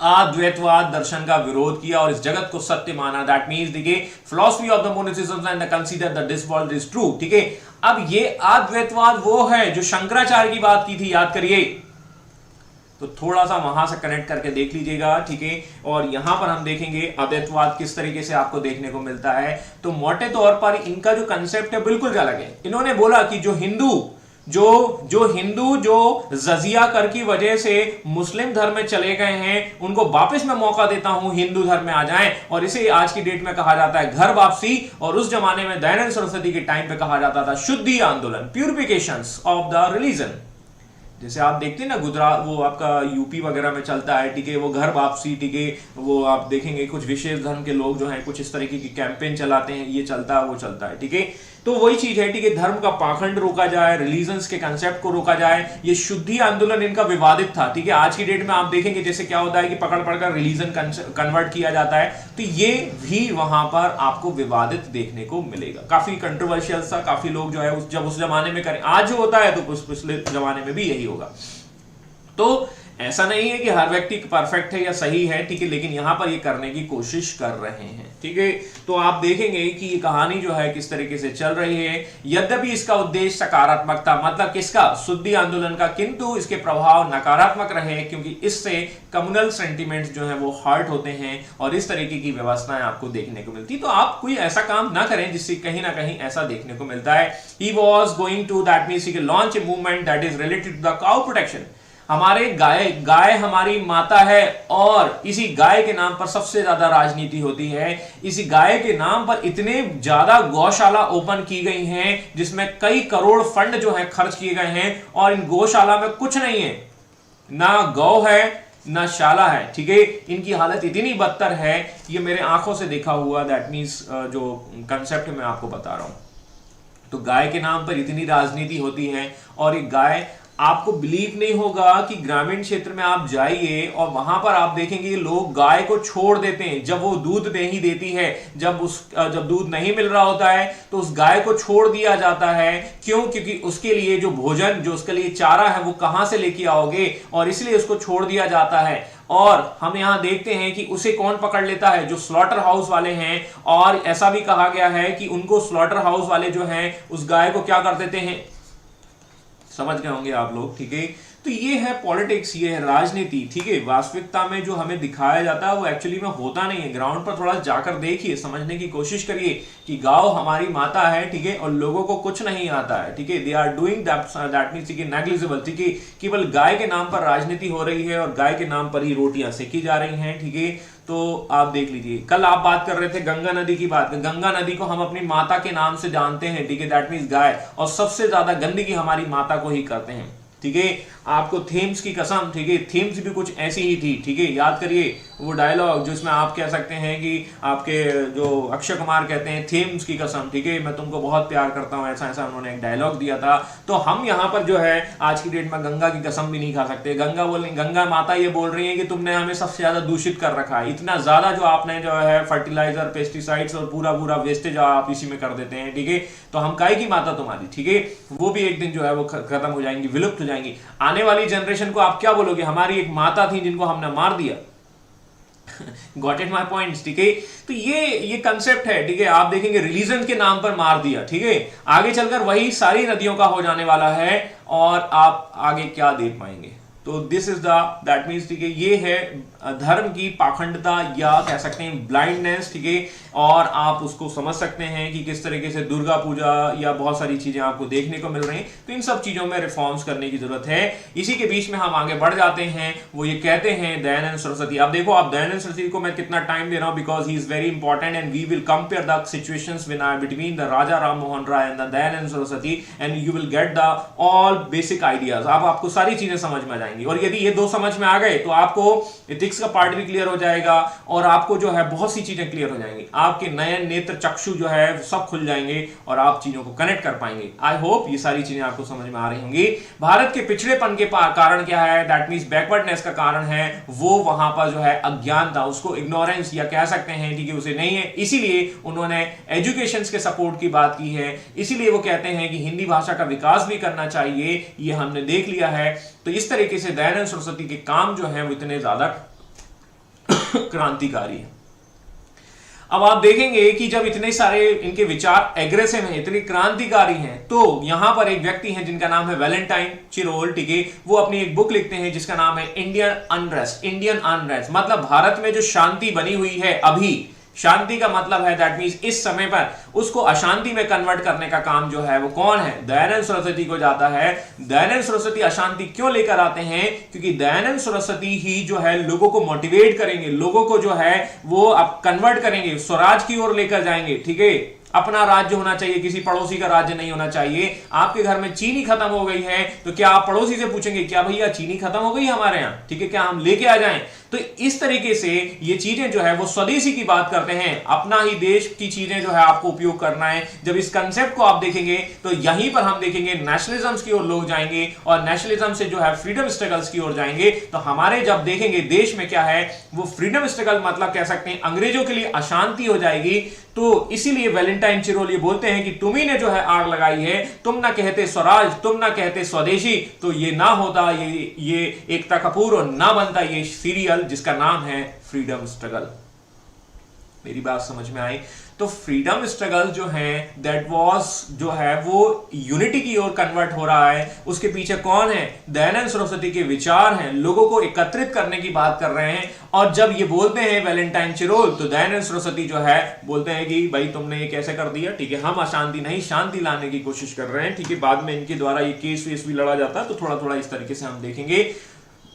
अद्वैतवाद दर्शन का विरोध किया और इस जगत को सत्य माना, दैट मींस, देखिए, philosophy of the monism and consider that this world is true, ठीक है। अब ये अद्वैतवाद वो है जो शंकराचार्य की बात की थी, याद करिए, तो थोड़ा सा वहां से कनेक्ट करके देख लीजिएगा, ठीक है। और यहां पर हम देखेंगे अद्वैतवाद किस तरीके से आपको देखने को मिलता है। तो मोटे तौर पर इनका जो कंसेप्ट है बिल्कुल अलग है। इन्होंने बोला कि जो हिंदू जो जजिया कर की वजह से मुस्लिम धर्म में चले गए हैं, उनको वापस मैं मौका देता हूं हिंदू धर्म में आ जाएं, और इसे आज की डेट में कहा जाता है घर वापसी, और उस जमाने में दयानंद सरस्वती के टाइम पे कहा जाता था शुद्धि आंदोलन, प्यूरिफिकेशंस ऑफ द रिलीजन, जैसे आप देखते हैं ना गुजरात, वो आपका यूपी वगैरह में चलता है, ठीक है, वो घर वापसी, ठीक है, वो आप देखेंगे कुछ विशेष धर्म के लोग जो हैं कुछ इस तरीके की कैंपेन चलाते हैं, ये चलता है वो चलता है, ठीक है। तो वही चीज है, ठीक है, धर्म का पाखंड रोका जाए, रिलीजन्स के कंसेप्ट को रोका जाए। ये शुद्धि आंदोलन इनका विवादित था, ठीक है। आज की डेट में आप देखेंगे जैसे क्या होता है कि पकड़ पकड़ रिलीजन कन्वर्ट किया जाता है, तो ये भी वहां पर आपको विवादित देखने को मिलेगा, काफी कंट्रोवर्शियल सा, काफी लोग जो है जब उस जमाने में करें, आज जो होता है तो पिछले जमाने में भी यही होगा। तो ऐसा नहीं है कि हर व्यक्ति परफेक्ट है या सही है, ठीक है, लेकिन यहां पर ये करने की कोशिश कर रहे हैं, ठीक है। तो आप देखेंगे कि ये कहानी जो है किस तरीके से चल रही है। यद्यपि इसका उद्देश्य सकारात्मक था, मतलब किसका, शुद्धि आंदोलन का, किंतु इसके प्रभाव नकारात्मक रहे, क्योंकि इससे कम्युनल सेंटिमेंट्स जो है वो हर्ट होते हैं और इस तरीके की व्यवस्थाएं आपको देखने को मिलती। तो आप कोई ऐसा काम ना करें जिससे कहीं ना कहीं ऐसा देखने को मिलता है। He was going to, that means he launch a movement that is related to the cow protection. हमारे गाय हमारी माता है और इसी गाय के नाम पर सबसे ज्यादा राजनीति होती है। इसी गाय के नाम पर इतने ज्यादा गौशाला ओपन की गई हैं जिसमें कई करोड़ फंड जो है खर्च किए गए हैं, और इन गौशाला में कुछ नहीं है, ना गौ है ना शाला है, ठीक है। इनकी हालत इतनी बदतर है, ये मेरे आंखों से देखा हुआ, दैट मीन्स जो कंसेप्ट मैं आपको बता रहा हूं। तो गाय के नाम पर इतनी राजनीति होती है, और एक गाय, आपको बिलीव नहीं होगा कि ग्रामीण क्षेत्र में आप जाइए और वहां पर आप देखेंगे लोग गाय को छोड़ देते हैं जब वो दूध नहीं देती है, जब दूध नहीं मिल रहा होता है तो उस गाय को छोड़ दिया जाता है। क्यों? क्योंकि उसके लिए जो भोजन, जो उसके लिए चारा है, वो कहां से लेके आओगे, और इसलिए उसको छोड़ दिया जाता है। और हम यहां देखते हैं कि उसे कौन पकड़ लेता है, जो स्लॉटर हाउस वाले हैं। और ऐसा भी कहा गया है कि उनको स्लॉटर हाउस वाले जो हैं उस गाय को क्या कर देते हैं, समझ गए होंगे आप लोग, ठीक है। तो ये है पॉलिटिक्स, ये है राजनीति, ठीक है। वास्तविकता में जो हमें दिखाया जाता है वो एक्चुअली में होता नहीं है। ग्राउंड पर थोड़ा जाकर देखिए, समझने की कोशिश करिए कि गांव हमारी माता है, ठीक है, और लोगों को कुछ नहीं आता है, ठीक है। They are doing that means negligible, ठीक है। केवल गाय के नाम पर राजनीति हो रही है और गाय के नाम पर ही रोटियां सेकी जा रही हैं, ठीक है। तो आप देख लीजिए, कल आप बात कर रहे थे गंगा नदी की बात, गंगा नदी को हम अपनी माता के नाम से जानते हैं, ठीक है, दैट मींस गाय, और सबसे ज्यादा गंदगी हमारी माता को ही करते हैं, ठीक है। आपको थेम्स की कसम, ठीक है, थेम्स भी कुछ ऐसी ही थी, ठीक है। याद करिए वो डायलॉग जिसमें आप कह सकते हैं कि आपके जो अक्षय कुमार कहते हैं, थेम्स की कसम, ठीक है, मैं तुमको बहुत प्यार करता हूं, ऐसा ऐसा उन्होंने एक डायलॉग दिया था। तो हम यहाँ पर जो है आज की डेट में गंगा की कसम भी नहीं खा सकते। गंगा माता ये बोल रही है कि तुमने हमें सबसे ज्यादा दूषित कर रखा है, इतना ज्यादा जो आपने जो है फर्टिलाइजर, पेस्टिसाइड्स और पूरा वेस्टेज आप इसी में कर देते हैं, ठीक है। तो हम काय की माता तुम्हारी, ठीक है, वो भी एक दिन जो है वो खत्म हो जाएंगी, विलुप्त हो जाएंगी। आने वाली जनरेशन को आप क्या बोलोगे, हमारी एक माता थी जिनको हमने मार दिया। गॉट इट माय पॉइंट्स, ठीक है। तो ये कंसेप्ट है, ठीक है। आप देखेंगे रिलीजन के नाम पर मार दिया, ठीक है। आगे चलकर वही सारी नदियों का हो जाने वाला है, और आप आगे क्या देख पाएंगे। तो दिस इज दैट मीन्स, ठीक है, ये है धर्म की पाखंडता, या कह सकते हैं ब्लाइंडनेस, ठीक है। और आप उसको समझ सकते हैं कि किस तरीके से दुर्गा पूजा या बहुत सारी चीजें आपको देखने को मिल रही हैं। तो इन सब चीजों में रिफॉर्म्स करने की जरूरत है। इसी के बीच में हम आगे बढ़ जाते हैं। वो ये कहते हैं दयानंद सरस्वती, आप देखो, आप दयानंद सरस्वती को मैं कितना टाइम दे रहा हूं, because he is very important, and we will compare the situations between the Raja Ram Mohan Roy and the Dayanand Saraswati, and you will get the all basic ideas. आपको सारी चीजें समझ में आ जाएंगी, और यदि ये दो समझ में आ गए तो आपको एथिक्स का पार्ट भी क्लियर हो जाएगा, और आपको जो है बहुत सी चीजें क्लियर हो जाएंगी। आपके नयन नेत्र चक्षु जो है सब खुल जाएंगे और आप चीजों को कनेक्ट कर पाएंगे। आई होप ये सारी चीजें आपको समझ में आ रही होंगी। भारत के पिछड़ेपन के कारण क्या है, दैट मींस बैकवर्डनेस का कारण है वो वहां पर जो है अज्ञानता, उसको इग्नोरेंस या कह सकते हैं, ठीक है, उसे नहीं है। इसीलिए उन्होंने एजुकेशन के सपोर्ट की बात की है। इसीलिए वो कहते हैं कि हिंदी भाषा का विकास भी करना चाहिए, ये हमने देख लिया है। तो इस तरीके से दयानंद सरस्वती के काम जो है वो इतने ज्यादा क्रांतिकारी है। अब आप देखेंगे कि जब इतने सारे इनके विचार एग्रेसिव हैं, इतने क्रांतिकारी हैं, तो यहां पर एक व्यक्ति हैं जिनका नाम है वैलेंटाइन चिरोल, ठीक है। वो अपनी एक बुक लिखते हैं जिसका नाम है इंडियन अनरेस्ट, मतलब भारत में जो शांति बनी हुई है अभी, शांति का मतलब है दैट मींस इस समय पर उसको अशांति में कन्वर्ट करने का काम जो है वो कौन है, दयानंद सरस्वती को जाता है। दयानंद सरस्वती अशांति क्यों लेकर आते हैं, क्योंकि दयानंद सरस्वती ही जो है लोगों को मोटिवेट करेंगे, लोगों को जो है वो अब कन्वर्ट करेंगे, स्वराज की ओर लेकर जाएंगे, ठीक है। अपना राज्य होना चाहिए, किसी पड़ोसी का राज्य नहीं होना चाहिए। आपके घर में चीनी खत्म हो गई है तो क्या आप पड़ोसी से पूछेंगे क्या भैया चीनी खत्म हो गई है हमारे यहां, ठीक है, क्या हम लेके आ जाएं? तो इस तरीके से ये चीजें जो है वो स्वदेशी की बात करते हैं, अपना ही देश की चीजें जो है आपको उपयोग करना है। जब इस कंसेप्ट को आप देखेंगे तो यहीं पर हम देखेंगे नेशनलिज्म की ओर लोग जाएंगे और नेशनलिज्म से जो है फ्रीडम स्ट्रगल्स की ओर जाएंगे। तो हमारे जब देखेंगे देश में क्या है वो फ्रीडम स्ट्रगल मतलब कह सकते हैं अंग्रेजों के लिए अशांति हो जाएगी। तो इसीलिए वैलेंटाइन चिरोल ये बोलते हैं कि तुम्ही ने जो है आग लगाई है, तुम ना कहते स्वराज, तुम ना कहते स्वदेशी, तो ये ना होता ये एकता कपूर और ना बनता ये सीरियल जिसका नाम है फ्रीडम स्ट्रगल। मेरी बात समझ में आई? तो फ्रीडम स्ट्रगल जो है दैट वाज जो है वो यूनिटी की ओर कन्वर्ट हो रहा है। उसके पीछे कौन है? दयानंद सरस्वती के विचार हैं, लोगों को एकत्रित करने की बात कर रहे हैं। और जब ये बोलते हैं वैलेंटाइन चिरोल तो दयानंद सरस्वती जो है बोलते हैं कि भाई तुमने ये कैसे कर दिया, ठीक है, हम अशांति नहीं शांति लाने की कोशिश कर रहे हैं, ठीक है। बाद में इनके द्वारा ये केस वेस भी लड़ा जाता है तो थोड़ा थोड़ा इस तरीके से हम देखेंगे।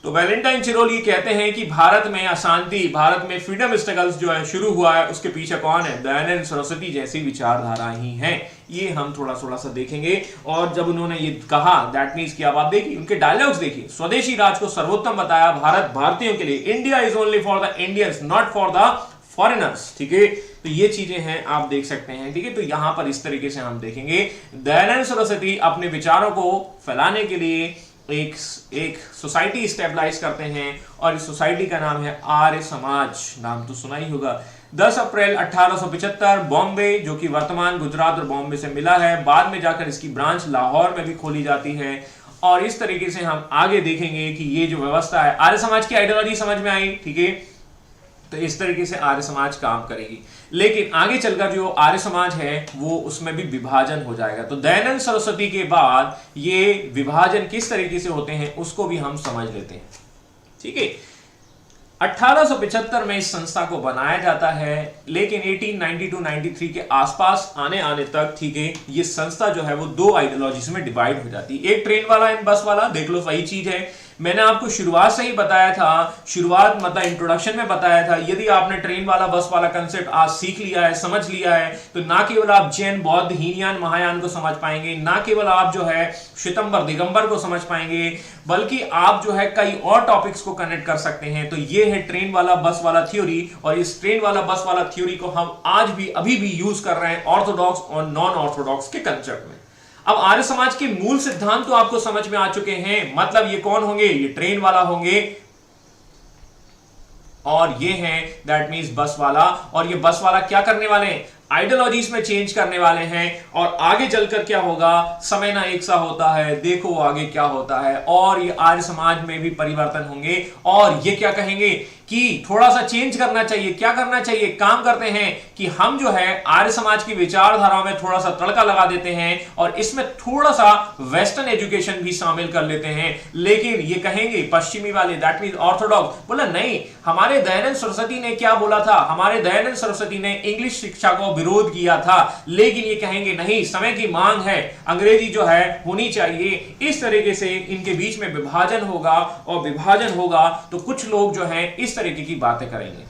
तो वैलेंटाइन चिरोल ये कहते हैं कि भारत में अशांति, भारत में फ्रीडम स्ट्रगल्स जो है शुरू हुआ है उसके पीछे कौन है? दयानंद सरस्वती जैसी विचारधारा ही है। ये हम थोड़ा थोड़ा सा देखेंगे। और जब उन्होंने ये कहा दैट मीन्स कि अब आप देखिए उनके डायलॉग्स देखिए, स्वदेशी राज को सर्वोत्तम बताया, भारत भारतीयों के लिए, India is only for the Indians not for the foreigners, ठीक है। तो ये चीजें हैं आप देख सकते हैं, ठीक है। तो यहां पर इस तरीके से हम देखेंगे दयानंद सरस्वती अपने विचारों को फैलाने के लिए एक सोसाइटी स्टेबलाइज करते हैं और इस सोसाइटी का नाम है आर्य समाज। नाम तो सुना ही होगा। 10 अप्रैल 1875 बॉम्बे, जो कि वर्तमान गुजरात और बॉम्बे से मिला है, बाद में जाकर इसकी ब्रांच लाहौर में भी खोली जाती है। और इस तरीके से हम आगे देखेंगे कि ये जो व्यवस्था है, आर्य समाज की आइडियोलॉजी समझ में आई, ठीक है। तो इस तरीके से आर्य समाज काम करेगी। लेकिन आगे चलकर जो आर्य समाज है वो उसमें भी विभाजन हो जाएगा। तो दयानंद सरस्वती के बाद ये विभाजन किस तरीके से होते हैं उसको भी हम समझ लेते हैं, ठीक है। 1875 में इस संस्था को बनाया जाता है, लेकिन 1892-93 के आसपास आने तक, ठीक है, ये संस्था जो है वो दो आइडियोलॉजीज में डिवाइड हो जाती है। एक ट्रेन वाला एंड बस वाला, देख लो सही चीज है। मैंने आपको शुरुआत से ही बताया था, शुरुआत मतलब इंट्रोडक्शन में बताया था, यदि आपने ट्रेन वाला बस वाला कंसेप्ट आज सीख लिया है, समझ लिया है, तो ना केवल आप जैन बौद्ध हीनयान महायान को समझ पाएंगे, ना केवल आप जो है श्वेतंबर दिगंबर को समझ पाएंगे, बल्कि आप जो है कई और टॉपिक्स को कनेक्ट कर सकते हैं। तो ये है ट्रेन वाला बस वाला थ्योरी, और इस ट्रेन वाला बस वाला थ्योरी को हम आज भी अभी भी यूज कर रहे हैं ऑर्थोडॉक्स और नॉन ऑर्थोडॉक्स के कंसेप्ट में। अब आर्य समाज के मूल सिद्धांत तो आपको समझ में आ चुके हैं, मतलब ये कौन होंगे? ये ट्रेन वाला होंगे, और ये है दैट मींस बस वाला। और ये बस वाला क्या करने वाले हैं? आइडियोलॉजीज में चेंज करने वाले हैं। और आगे चलकर क्या होगा? समय ना एक सा होता है, देखो आगे क्या होता है। और ये आर्य समाज में भी परिवर्तन होंगे, और ये क्या कहेंगे कि थोड़ा सा चेंज करना चाहिए। क्या करना चाहिए? काम करते हैं कि हम जो है आर्य समाज की विचारधारा में थोड़ा सा तड़का लगा देते हैं और इसमें थोड़ा सा वेस्टर्न एजुकेशन भी शामिल कर लेते हैं। लेकिन ये कहेंगे पश्चिमी वाले, दैट मींस ऑर्थोडॉक्स, बोला नहीं, हमारे दयानंद सरस्वती ने क्या बोला था? हमारे दयानंद सरस्वती ने इंग्लिश शिक्षा को विरोध किया था। लेकिन ये कहेंगे नहीं, समय की मांग है, अंग्रेजी जो है होनी चाहिए। इस तरीके से इनके बीच में विभाजन होगा, और विभाजन होगा तो कुछ लोग जो हैं इस तरीके की बातें करेंगे।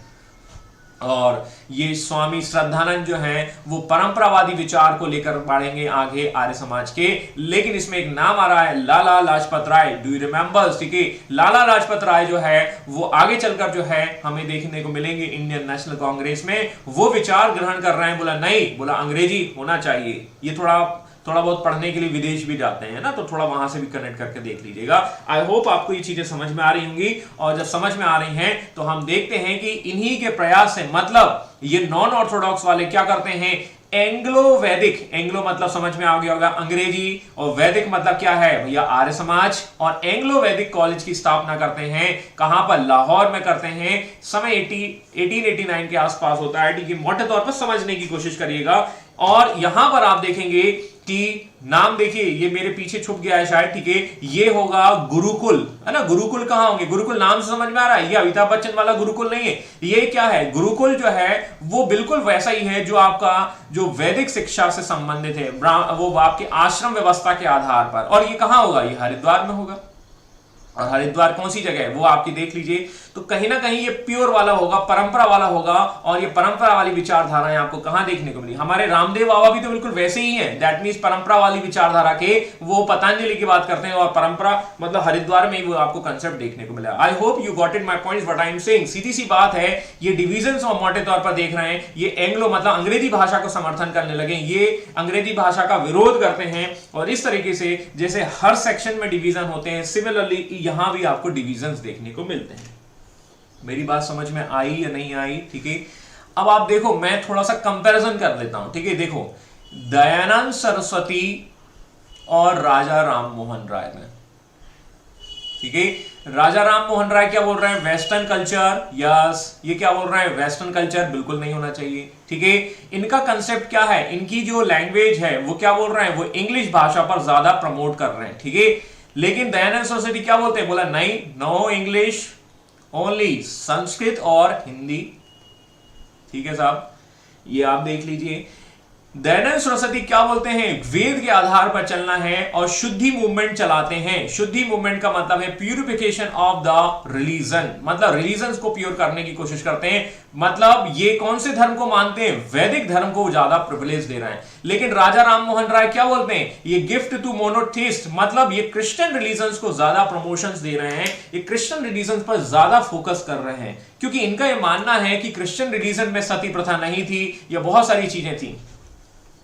और ये स्वामी श्रद्धानंद जो हैं वो परंपरावादी विचार को लेकर बढ़ेंगे आगे आर्य समाज के। लेकिन इसमें एक नाम आ रहा है, Lala Lajpat Rai. Do you remember? ठीक है, लाला लाजपत राय जो है वो आगे चलकर जो है हमें देखने को मिलेंगे इंडियन नेशनल कांग्रेस में। वो विचार ग्रहण कर रहे हैं, बोला नहीं, बोला अंग्रेजी होना चाहिए। ये थोड़ा बहुत पढ़ने के लिए विदेश भी जाते हैं ना, तो थोड़ा वहां से भी कनेक्ट करके देख लीजिएगा। आई होप आपको ये चीजें समझ में आ रही होंगी। और जब समझ में आ रही हैं तो हम देखते हैं कि इन्हीं के प्रयास से, मतलब ये नॉन ऑर्थोडॉक्स वाले क्या करते हैं? एंग्लो वैदिक, एंग्लो मतलब समझ में आ गया होगा अंग्रेजी, और वैदिक मतलब क्या है भैया? आर्य समाज। और एंग्लो वैदिक कॉलेज की स्थापना करते हैं। कहां पर? लाहौर में करते हैं। समय 1889 के आसपास होता है। ठीक है, मोटे तौर पर समझने की कोशिश करिएगा। और यहां पर आप देखेंगे कि नाम देखिए, ये मेरे पीछे छुप गया है शायद, ठीक है, ये होगा गुरुकुल, है ना। गुरुकुल कहां होंगे? गुरुकुल नाम से समझ में आ रहा है, ये अमिताभ बच्चन वाला गुरुकुल नहीं है। ये क्या है? गुरुकुल जो है वो बिल्कुल वैसा ही है जो आपका जो वैदिक शिक्षा से संबंधित है, वो आपके आश्रम व्यवस्था के आधार पर। और ये कहां होगा? ये हरिद्वार में होगा। और हरिद्वार कौन सी जगह है वो आपकी देख लीजिए। तो कहीं ना कहीं ये प्योर वाला होगा, परंपरा वाला होगा। और ये परंपरा वाली विचारधाराएं आपको कहां देखने को मिली? हमारे रामदेव बाबा भी तो बिल्कुल वैसे ही हैं। दैट मींस परंपरा वाली विचारधारा के वो पतंजलि की बात करते हैं, और परंपरा मतलब हरिद्वार में ही वो आपको कंसेप्ट देखने को मिला। I hope you got it my points what I am saying. सीधी सी बात है, ये डिविजन्स और मोटे तौर पर देख रहे हैं, ये एंग्लो मतलब अंग्रेजी भाषा को समर्थन करने लगे, ये अंग्रेजी भाषा का विरोध करते हैं। और इस तरीके से जैसे हर सेक्शन में डिवीजन होते हैं, सिमिलरली यहां भी आपको डिविजन्स देखने को मिलते हैं। मेरी बात समझ में आई या नहीं आई? ठीक है, अब आप देखो, मैं थोड़ा सा कंपैरिजन कर लेता हूं। ठीक है, देखो दयानंद सरस्वती और राजा राम मोहन राय में, ठीक है, राजा राम मोहन राय क्या बोल रहे हैं? Western culture. यस, ये क्या बोल रहे हैं? वेस्टर्न कल्चर बिल्कुल नहीं होना चाहिए। ठीक है, इनका कंसेप्ट क्या है? इनकी जो लैंग्वेज है वो क्या बोल रहे हैं? वो इंग्लिश भाषा पर ज्यादा प्रमोट कर रहे हैं। ठीक है, लेकिन दयानंद सरस्वती क्या बोलते हैं? बोला नहीं, नो इंग्लिश, ओनली संस्कृत और हिंदी। ठीक है साहब, ये आप देख लीजिए। दयानंद सरस्वती क्या बोलते हैं? वेद के आधार पर चलना है और शुद्धि मूवमेंट चलाते हैं। शुद्धि मूवमेंट का मतलब है प्यूरिफिकेशन ऑफ द रिलीजन, मतलब रिलीजन को प्योर करने की कोशिश करते हैं। मतलब ये कौन से धर्म को मानते हैं? वैदिक धर्म को ज्यादा प्रिविलेज दे रहे हैं। लेकिन राजा राम मोहन राय क्या बोलते हैं? ये गिफ्ट टू मोनोथीस्ट, मतलब ये क्रिश्चियन रिलीजन को ज्यादा प्रमोशंस दे रहे हैं, ये क्रिश्चियन रिलीजन पर ज्यादा फोकस कर रहे हैं, क्योंकि इनका यह मानना है कि क्रिश्चियन रिलीजन में सती प्रथा नहीं थी या बहुत सारी चीजें थी।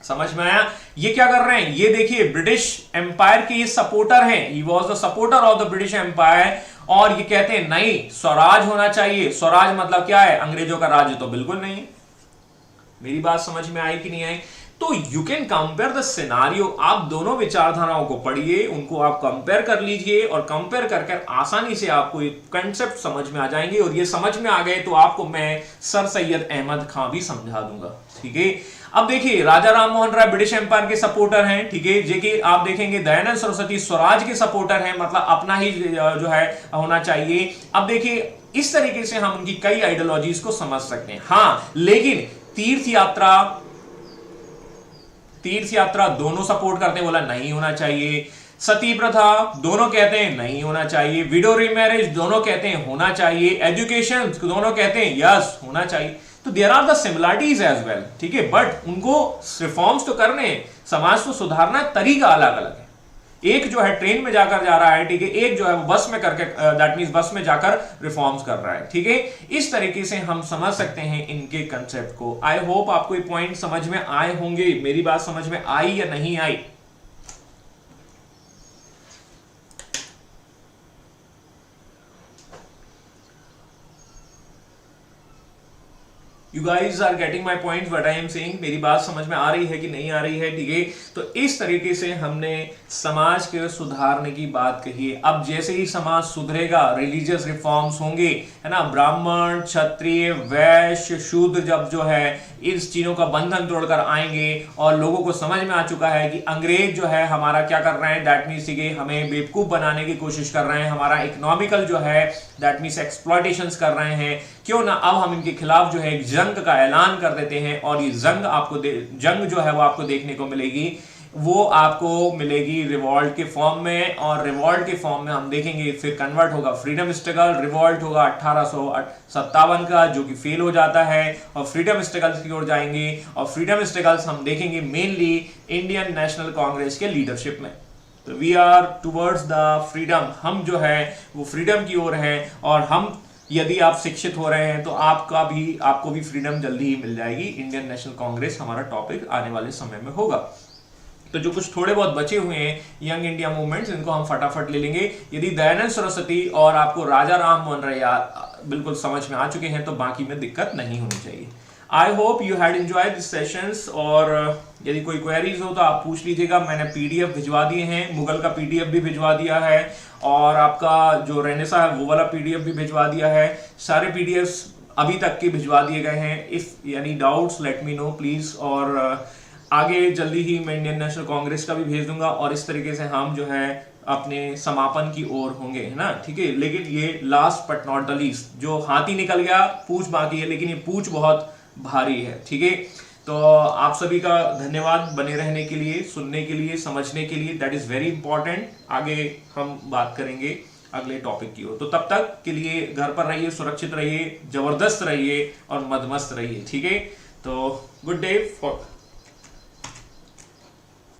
समझ में आया? ये क्या कर रहे हैं? ये देखिए, ब्रिटिश एम्पायर के ये सपोर्टर हैं, he was the supporter of the British empire. और ये कहते हैं नहीं, स्वराज होना चाहिए। स्वराज मतलब क्या है? अंग्रेजों का राज्य तो बिल्कुल नहीं है। मेरी बात समझ में आई कि नहीं आई? तो you can compare the scenario. आप दोनों विचारधाराओं को पढ़िए, उनको आप कंपेयर कर लीजिए, और कंपेयर करके आसानी से आपको एक कंसेप्ट समझ में आ जाएंगे। और ये समझ में आ गए तो आपको मैं सर सैयद अहमद खां भी समझा दूंगा। ठीक है, अब देखिए, राजा राम मोहन राय ब्रिटिश एम्पायर के सपोर्टर हैं। ठीक है, जो कि आप देखेंगे दयानंद सरस्वती स्वराज के सपोर्टर हैं, मतलब अपना ही जो है होना चाहिए। अब देखिए, इस तरीके से हम उनकी कई आइडियोलॉजीज को समझ सकते हैं। हाँ, लेकिन तीर्थ यात्रा दोनों सपोर्ट करते हैं, बोला नहीं होना चाहिए। सती प्रथा दोनों कहते हैं नहीं होना चाहिए। विडो रीमैरिज दोनों कहते हैं होना चाहिए। एजुकेशन दोनों कहते हैं यस होना चाहिए। तो there are the similarities as well. ठीक है, बट उनको रिफॉर्म्स तो करने हैं, समाज को सुधारना, तरीका अलग अलग है। एक जो है ट्रेन में जाकर जा रहा है, ठीक है, एक जो है वो बस में करके, दैट मींस बस में जाकर रिफॉर्म्स कर रहा है। ठीक है, इस तरीके से हम समझ सकते हैं इनके कंसेप्ट को। आई होप आपको ये पॉइंट समझ में आए होंगे। मेरी बात समझ में आई या नहीं आई? You guys are getting my points what I am saying? मेरी बात समझ में आ रही है कि नहीं आ रही है? ठीक है, तो इस तरीके से हमने समाज के सुधारने की बात कही है। अब जैसे ही समाज सुधरेगा, रिलीजियस रिफॉर्म्स होंगे, है ना, ब्राह्मण, क्षत्रिय, वैश्य, शूद्र जब जो है इस चीजों का बंधन तोड़कर आएंगे, और लोगों को समझ में आ चुका है कि अंग्रेज जो है हमारा क्या कर रहे हैं, दैट मीन्स कि हमें बेवकूफ बनाने की कोशिश कर रहे हैं, हमारा इकोनॉमिकल जो है दैट मीन्स एक्सप्लॉयटेशंस कर रहे हैं, क्यों ना अब हम इनके खिलाफ जो है एक जंग का ऐलान कर देते हैं। और ये जंग जो है वो आपको देखने को मिलेगी, वो आपको मिलेगी रिवॉल्ट के फॉर्म में। और रिवॉल्ट के फॉर्म में हम देखेंगे फिर कन्वर्ट होगा फ्रीडम स्ट्रगल। रिवॉल्ट होगा 1857 का, जो कि फेल हो जाता है, और फ्रीडम स्ट्रगल्स की ओर जाएंगे। और फ्रीडम स्ट्रगल्स हम देखेंगे मेनली इंडियन नेशनल कांग्रेस के लीडरशिप में। तो we are towards the freedom, हम जो है वो फ्रीडम की ओर हैं। और हम, यदि आप शिक्षित हो रहे हैं तो आपको भी फ्रीडम जल्दी ही मिल जाएगी। इंडियन नेशनल कांग्रेस हमारा टॉपिक आने वाले समय में होगा। तो जो कुछ थोड़े बहुत बचे हुए हैं यंग इंडिया मूवमेंट्स, इनको हम फटाफट ले लेंगे। यदि दयानंद सरस्वती और आपको राजा राम मोहन राय बिल्कुल समझ में आ चुके हैं तो बाकी में दिक्कत नहीं होनी चाहिए। आई hope you had enjoyed this sessions. और यदि कोई क्वेरीज हो तो आप पूछ लीजिएगा। मैंने पीडीएफ भिजवा दिए हैं, मुगल का पीडीएफ भी भिजवा दिया है, और आपका जो रेनेसा है वो वाला पीडीएफ भी भिजवा दिया है। सारे पीडीएफ्स अभी तक के भिजवा दिए गए हैं। If any doubts let me know please. और आगे जल्दी ही मैं इंडियन नेशनल कांग्रेस का भी भेज दूंगा, और इस तरीके से हम जो है अपने समापन की ओर होंगे, है ना। ठीक है, लेकिन ये last but not the least, जो हाथी निकल गया पूंछ बाकी है, लेकिन ये पूंछ बहुत भारी है। ठीक है, तो आप सभी का धन्यवाद बने रहने के लिए, सुनने के लिए, समझने के लिए। That is very important. आगे हम बात करेंगे अगले टॉपिक की ओर। तो तब तक के लिए घर पर रहिए, सुरक्षित रहिए, जबरदस्त रहिए और मदमस्त रहिए, ठीक है। तो गुड डे फॉर